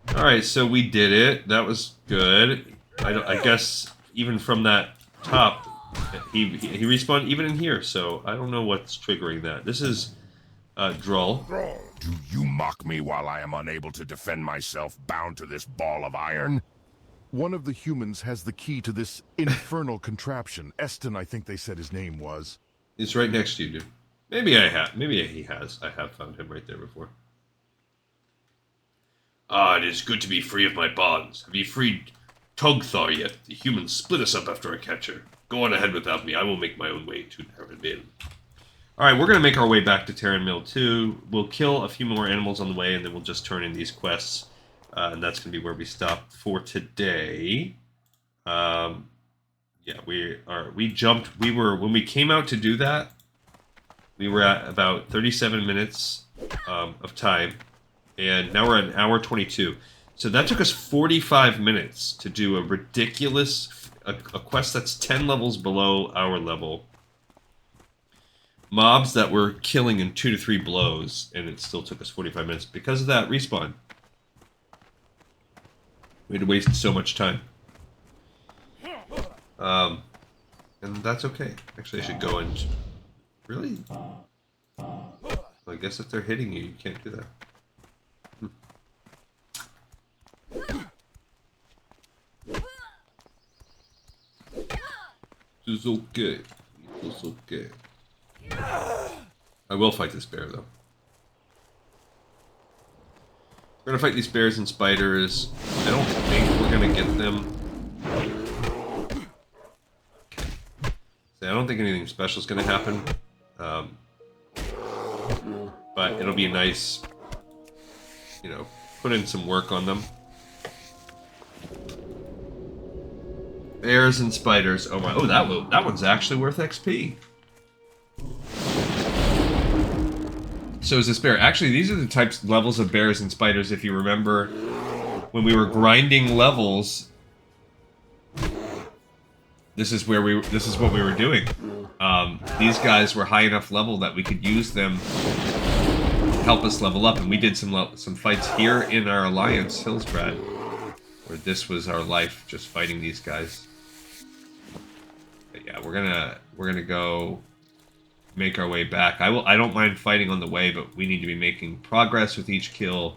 Alright, so we did it. That was good. I guess even from that top, he respawned even in here, so I don't know what's triggering that. This is Drull. Do you mock me while I am unable to defend myself, bound to this ball of iron? One of the humans has the key to this infernal contraption. Eston, I think they said his name was. He's right next to you, dude. Maybe I have. Maybe he has. I have found him right there before. Ah, it is good to be free of my bonds. Have you freed Togthar yet? The humans split us up after I catch her. Go on ahead without me. I will make my own way to Tarren Mill. Alright, we're going to make our way back to Tarren Mill too. We'll kill a few more animals on the way, and then we'll just turn in these quests. And that's going to be where we stop for today. Yeah, when we came out to do that, we were at about 37 minutes of time. And now we're at 1:22. So that took us 45 minutes to do a ridiculous a quest that's 10 levels below our level. Mobs that we're killing in 2 to 3 blows, and it still took us 45 minutes because of that respawn. We had to waste so much time. And that's okay. Actually, I should go and... Really? Well, I guess if they're hitting you, you can't do that. It's okay. It's okay. I will fight this bear, though. We're gonna fight these bears and spiders. I don't think we're gonna get them. Okay. So I don't think anything special is gonna happen. But it'll be nice, you know, put in some work on them. Bears and spiders. Oh my! Oh, that one's actually worth XP. So is this bear? Actually, these are the types levels of bears and spiders. If you remember, when we were grinding levels, this is what we were doing. These guys were high enough level that we could use them to help us level up, and we did some fights here in our alliance, Hillsbrad, where this was our life, just fighting these guys. But yeah, we're gonna go make our way back. I don't mind fighting on the way, but we need to be making progress with each kill.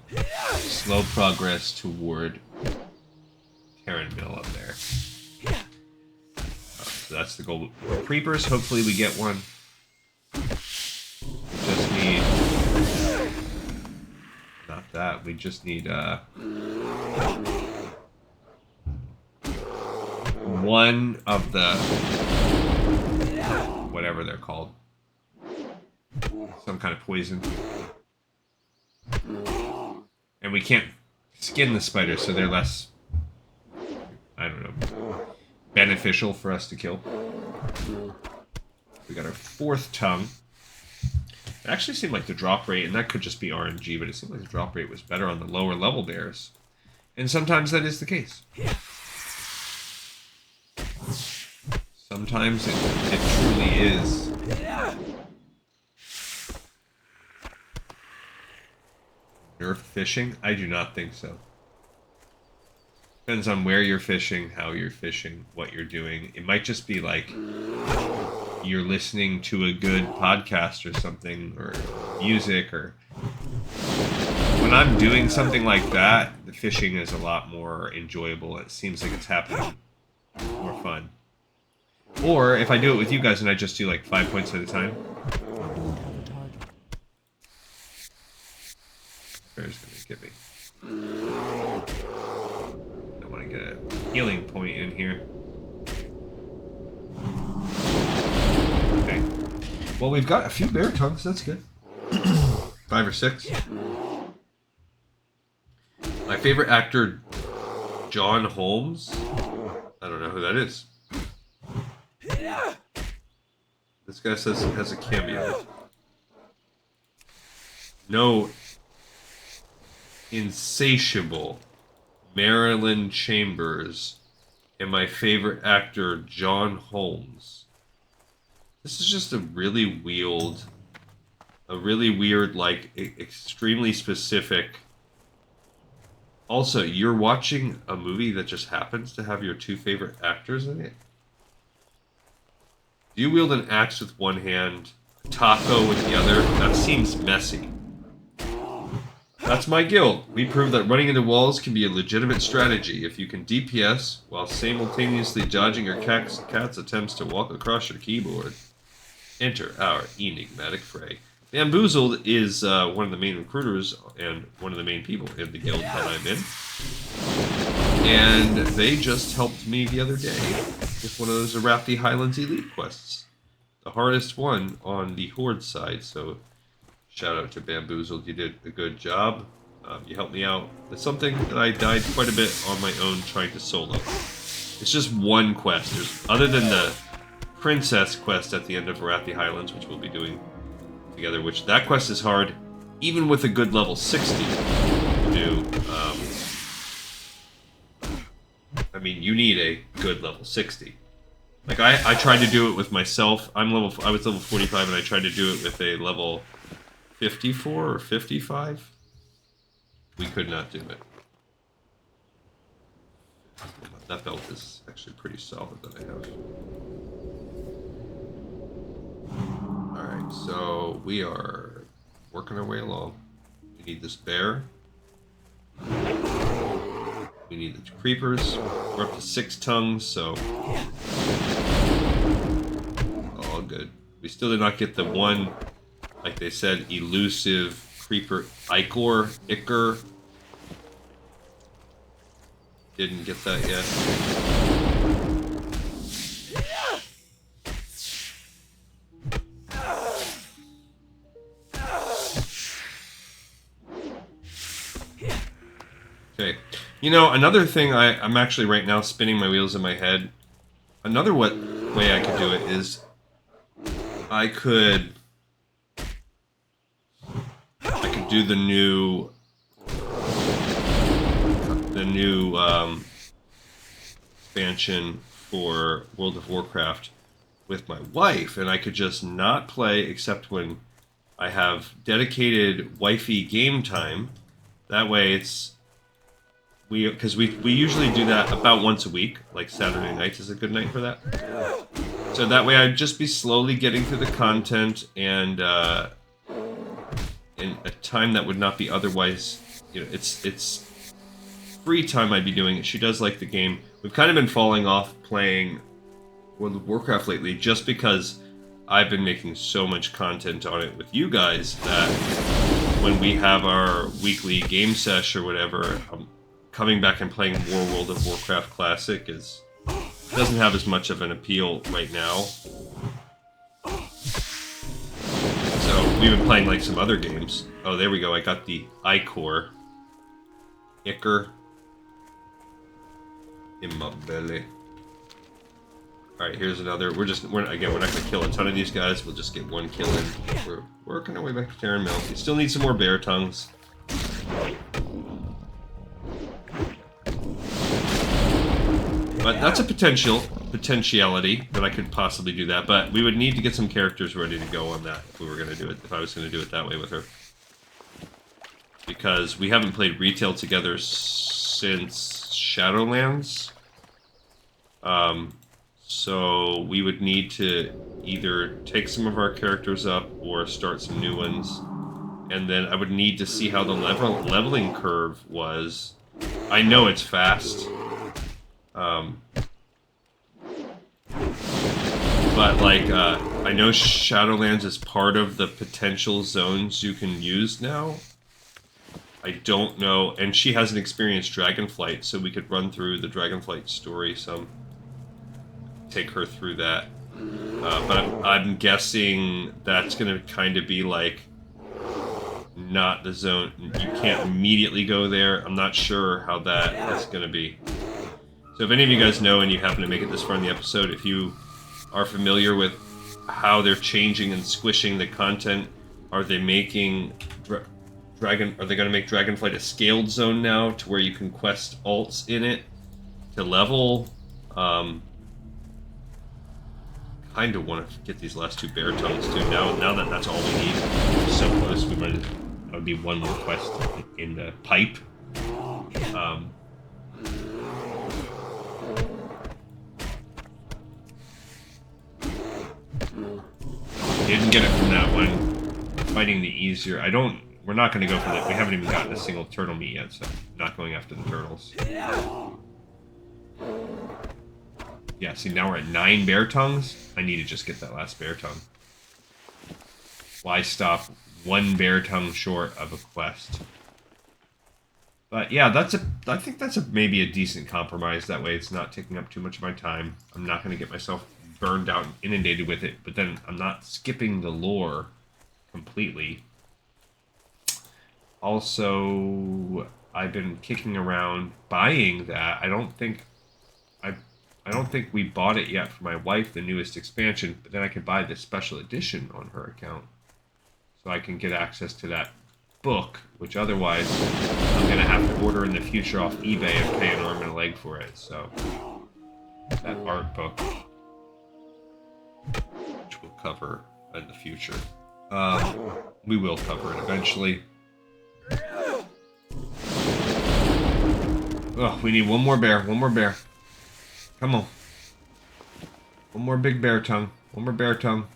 Slow progress toward Tarren Mill up there. So that's the goal. Creepers, hopefully we get one. We just need... Not that. We just need one of the... whatever they're called. Some kind of poison. And we can't skin the spiders, so they're less... I don't know... beneficial for us to kill. We got our 4th tongue. It actually seemed like the drop rate, and that could just be RNG, but it seemed like the drop rate was better on the lower level bears. And sometimes that is the case. Sometimes it truly is. nerf fishing? I do not think so. Depends on where you're fishing, how you're fishing, what you're doing. It might just be like you're listening to a good podcast or something, or music, or when I'm doing something like that, the fishing is a lot more enjoyable. It seems like it's happening more fun. Or if I do it with you guys and I just do like 5 points at a time. I don't have a target. Bear's gonna get me. I want to get a healing point in here. Okay. Well, we've got a few bear tongues. That's good. 5 or 6. My favorite actor, John Holmes. I don't know who that is. This guy says he has a cameo. No. Insatiable Marilyn Chambers and my favorite actor, John Holmes. This is just a really weird, like, extremely specific. Also, you're watching a movie that just happens to have your 2 favorite actors in it? Do you wield an axe with one hand, a taco with the other? That seems messy. That's my guild. We prove that running into walls can be a legitimate strategy if you can DPS while simultaneously dodging your cat's attempts to walk across your keyboard. Enter our enigmatic fray. Bamboozled is one of the main recruiters and one of the main people in the guild that I'm in. And they just helped me the other day with one of those Warcraft Highlands Elite quests. The hardest one on the Horde side, so shout out to Bamboozled. You did a good job. You helped me out with something that I died quite a bit on my own trying to solo. It's just one quest. Other than the Princess quest at the end of Warcraft Highlands, which we'll be doing together, which that quest is hard, even with a good level 60 to do. I mean, you need a good level 60. Like, I tried to do it with myself. I was level 45, and I tried to do it with a level 54 or 55. We could not do it. That belt is actually pretty solid that I have. Alright, so we are working our way along. We need this bear. We need the creepers. We're up to 6 tongues, so all good. We still did not get the one, like they said, elusive creeper Ichor. Didn't get that yet. Okay. You know, another thing I'm actually right now spinning my wheels in my head. Another way I could do it is I could do the new expansion for World of Warcraft with my wife, and I could just not play except when I have dedicated wifey game time. That way because we usually do that about once a week, like Saturday nights is a good night for that. So that way I'd just be slowly getting through the content and in a time that would not be otherwise, you know, it's free time I'd be doing it. She does like the game. We've kind of been falling off playing World of Warcraft lately just because I've been making so much content on it with you guys that when we have our weekly game sesh or whatever, coming back and playing more World of Warcraft Classic doesn't have as much of an appeal right now. So we've been playing like some other games. Oh, there we go. I got the Ichor in my belly. All right, here's another. We're not gonna kill a ton of these guys. We'll just get one kill in. We're working our way back to Tarren Mill. We still need some more bear tongues. But that's a potentiality that I could possibly do that. But we would need to get some characters ready to go on that if we were going to do it. If I was going to do it that way with her. because we haven't played retail together since Shadowlands. So we would need to either take some of our characters up or start some new ones. And then I would need to see how the leveling curve was. I know it's fast. But like, I know Shadowlands is part of the potential zones you can use now. I don't know, and she hasn't experienced Dragonflight, so we could run through the Dragonflight story some. Take her through that. But I'm guessing that's going to kind of be like, not the zone. You can't immediately go there. I'm not sure how that is going to be. So if any of you guys know and you happen to make it this far in the episode, if you are familiar with how they're changing and squishing the content, are they making are they going to make Dragonflight a scaled zone now to where you can quest alts in it to level? Kind of want to get these last 2 bear tongues too. Now that that's all we need, we're so close. We might. That would be one more quest in the pipe. Didn't get it from that one. Fighting the easier. We're not going to go for that. We haven't even gotten a single turtle meat yet, so not going after the turtles. Yeah, see, now we're at 9 bear tongues. I need to just get that last bear tongue. Why stop 1 bear tongue short of a quest? But yeah, I think that's maybe a decent compromise. That way it's not taking up too much of my time. I'm not going to get myself burned out and inundated with it, but then I'm not skipping the lore completely. Also, I've been kicking around buying that. I don't think we bought it yet for my wife, the newest expansion, but then I could buy this special edition on her account. So I can get access to that book, which otherwise I'm going to have to order in the future off eBay and pay an arm and a leg for it. So, that art book, which we'll cover in the future. We will cover it eventually. Oh, we need one more bear. Come on. One more big bear tongue. One more bear tongue.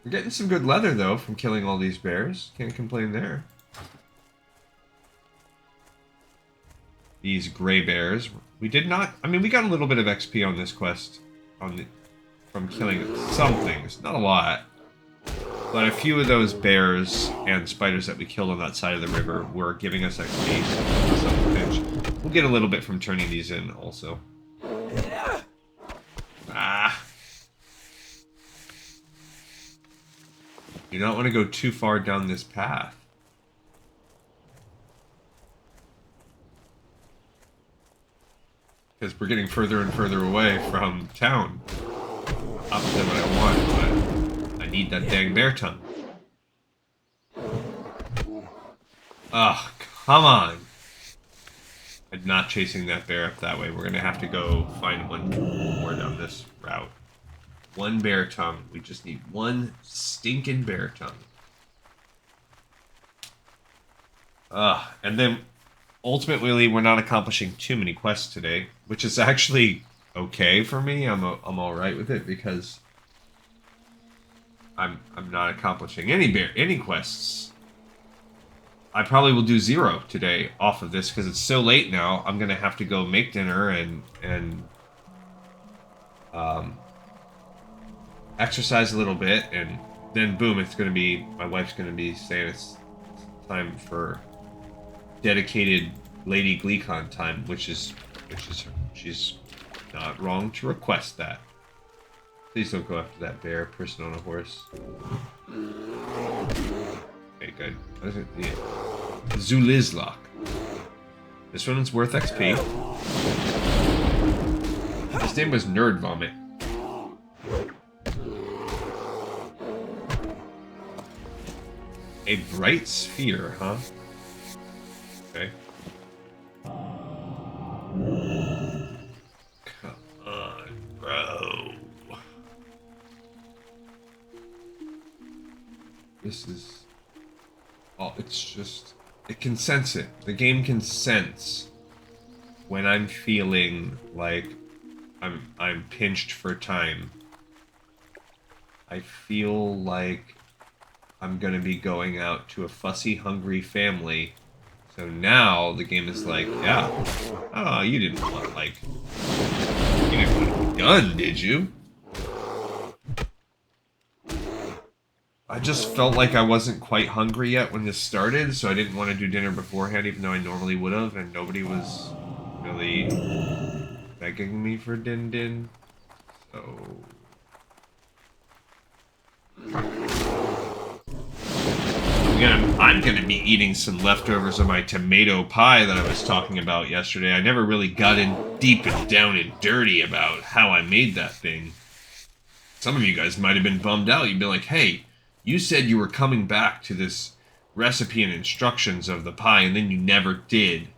We're getting some good leather, though, from killing all these bears. Can't complain there. These gray bears. We did not... I mean, we got a little bit of XP on this quest from killing some things. Not a lot. But a few of those bears and spiders that we killed on that side of the river were giving us XP. So we'll get a little bit from turning these in, also. Ah. You don't want to go too far down this path. Because we're getting further and further away from town. Opposite what I want, but I need that dang bear tongue. Oh, come on. I'm not chasing that bear up that way. We're going to have to go find one more down this route. 1 bear tongue. We just need 1 stinking bear tongue. And then ultimately we're not accomplishing too many quests today, which is actually okay for me. I'm all right with it because I'm not accomplishing any quests. I probably will do 0 today off of this because it's so late now. I'm gonna have to go make dinner and exercise a little bit, and then boom, it's gonna be, my wife's gonna be saying it's time for dedicated Lady GleeCon time, which is she's not wrong to request that. Please don't go after that bear person on a horse. Okay, good. What is it? Yeah. Zulizlok. This one's worth XP. His name was Nerd Vomit. A bright sphere, huh? Okay. Come on, bro. This is Oh, it's just... It can sense it. The game can sense when I'm feeling like I'm pinched for time. I feel like I'm gonna be going out to a fussy, hungry family. So now the game is like, yeah. Oh, you didn't want to be done, did you? I just felt like I wasn't quite hungry yet when this started, so I didn't want to do dinner beforehand, even though I normally would have, and nobody was really begging me for din-din. So... I'm gonna be eating some leftovers of my tomato pie that I was talking about yesterday. I never really got in deep and down and dirty about how I made that thing. Some of you guys might have been bummed out. You'd be like, hey, you said you were coming back to this recipe and instructions of the pie, and then you never did.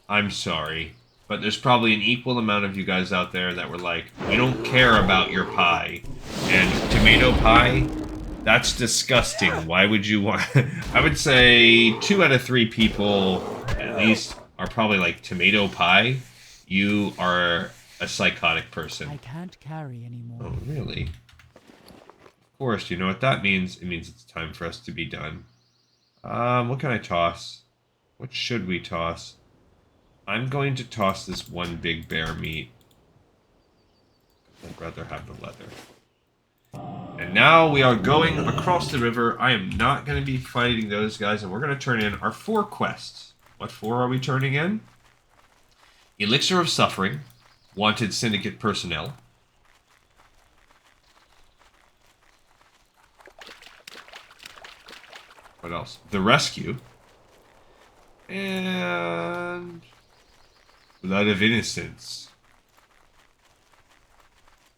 I'm sorry. But there's probably an equal amount of you guys out there that were like, we don't care about your pie. And tomato pie... That's disgusting. Why would you want... I would say 2 out of 3 people, at least, are probably like, tomato pie? You are a psychotic person. I can't carry anymore. Oh, really? Of course, you know what that means? It means it's time for us to be done. What can I toss? What should we toss? I'm going to toss this one big bear meat. I'd rather have the leather. And now we are going across the river. I am not going to be fighting those guys, and we're going to turn in our 4 quests. What 4 are we turning in? Elixir of Suffering, Wanted Syndicate Personnel. What else? The Rescue. And... Blood of Innocence.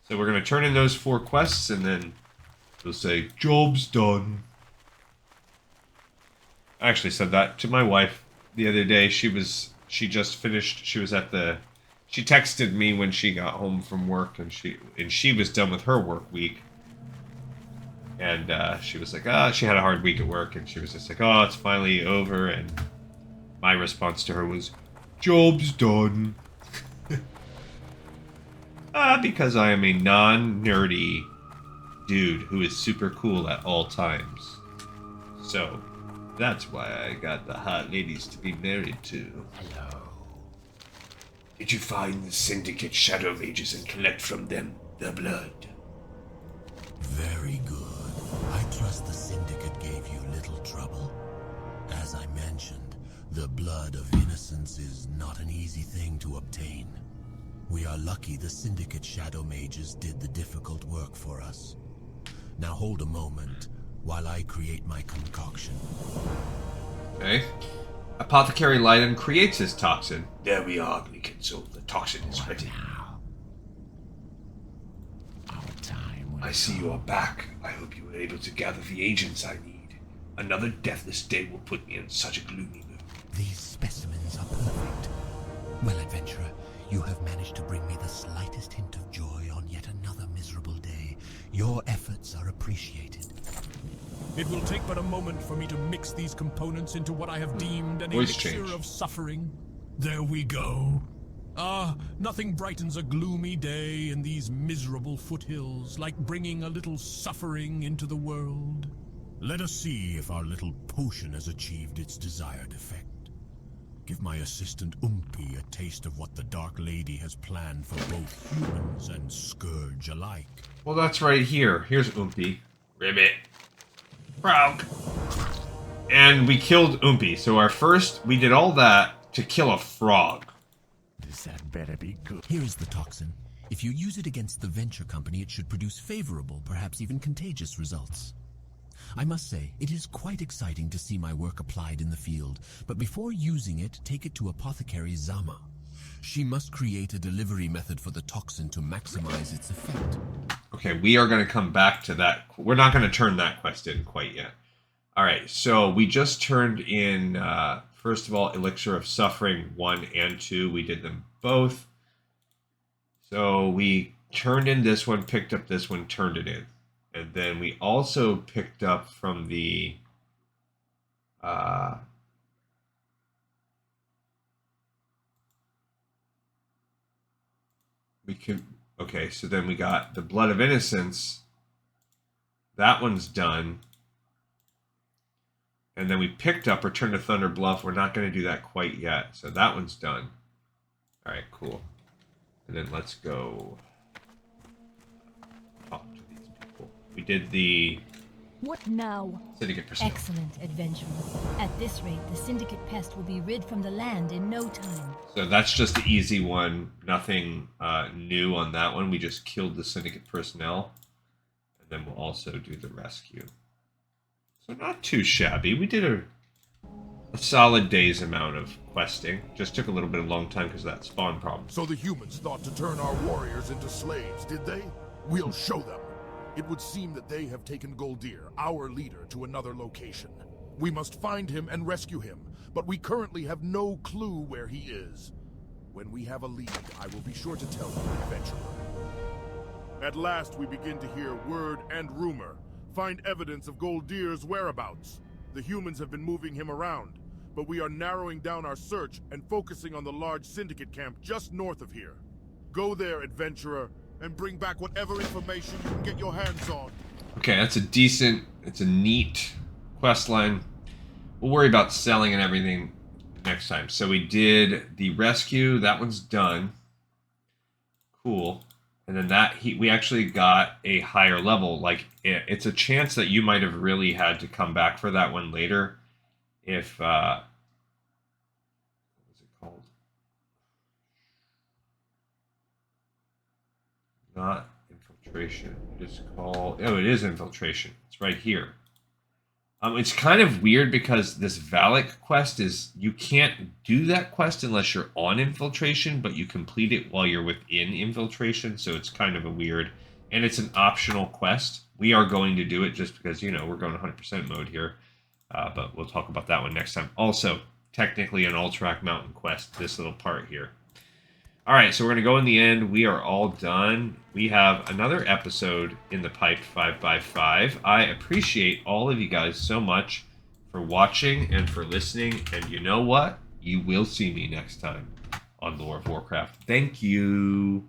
So we're going to turn in those 4 quests, and then they'll say, job's done. I actually said that to my wife the other day. She just finished, she texted me when she got home from work, and she was done with her work week. And she was like, she had a hard week at work, and she was just like, oh, it's finally over, and my response to her was, job's done. Because I am a non-nerdy dude who is super cool at all times. So, that's why I got the hot ladies to be married to. Hello. Did you find the Syndicate Shadow Mages and collect from them the blood? Very good. I trust the Syndicate gave you little trouble. As I mentioned, the blood of innocence is not an easy thing to obtain. We are lucky the Syndicate Shadow Mages did the difficult work for us. Now hold a moment while I create my concoction. Okay. Apothecary Leiden creates his toxin. There we are, Glickenso. The toxin is ready. I see you are back. I hope you were able to gather the agents I need. Another deathless day will put me in such a gloomy mood. These specimens are perfect. Well, adventurer, you have managed to bring me the slightest hint of joy on yet another miserable day. Your efforts are appreciated. It will take but a moment for me to mix these components into what I have deemed an Voice elixir change. of suffering. There we go. Nothing brightens a gloomy day in these miserable foothills like bringing a little suffering into the world. Let us see if our little potion has achieved its desired effect. Give my assistant Umpi a taste of what the Dark Lady has planned for both humans and Scourge alike. Well, that's right here. Here's Umpi. Ribbit. Frog. And we killed Umpi. So we did all that to kill a frog. That better be good. Here is the toxin. If you use it against the venture company, it should produce favorable, perhaps even contagious results. I must say, it is quite exciting to see my work applied in the field, but before using it, take it to Apothecary Zama. She must create a delivery method for the toxin to maximize its effect. Okay, we are going to come back to that. We're not going to turn that quest in quite yet. All right, so we just turned in, first of all, Elixir of Suffering 1 and 2. We did them both. So we turned in this one, picked up this one, turned it in. And then we also picked up from the We can, okay, so then we got the Blood of Innocence. That one's done. And then we picked up Return to Thunder Bluff. We're not going to do that quite yet. So that one's done. All right, cool. And then let's go talk to these people. We did the What now? Syndicate personnel. Excellent, adventurers. At this rate, the Syndicate pest will be rid from the land in no time. So that's just the easy one. Nothing new on that one. We just killed the Syndicate personnel. And then we'll also do the rescue. So not too shabby. We did a solid day's amount of questing. Just took a little bit of long time because of that spawn problem. So the humans thought to turn our warriors into slaves, did they? We'll show them. It would seem that they have taken Goldir, our leader, to another location. We must find him and rescue him, but we currently have no clue where he is. When we have a lead, I will be sure to tell you, adventurer. At last we begin to hear word and rumor. Find evidence of Goldir's whereabouts. The humans have been moving him around, but we are narrowing down our search and focusing on the large Syndicate camp just north of here. Go there, adventurer, and bring back whatever information you can get your hands on. Okay, that's it's a neat quest line. We'll worry about selling and everything next time. So we did the rescue. That one's done. Cool. And then we actually got a higher level. Like, it's a chance that you might have really had to come back for that one later. If, what was it called? Not infiltration. It is called, oh, it is infiltration. It's right here. It's kind of weird because this Valak quest is, you can't do that quest unless you're on infiltration, but you complete it while you're within infiltration, so it's kind of a weird, and it's an optional quest. We are going to do it just because, you know, we're going 100% mode here, but we'll talk about that one next time. Also, technically an Alterac Mountain quest, this little part here. All right, so we're going to go in the end. We are all done. We have another episode in the pipe 5x5. I appreciate all of you guys so much for watching and for listening. And you know what? You will see me next time on Lore of Warcraft. Thank you.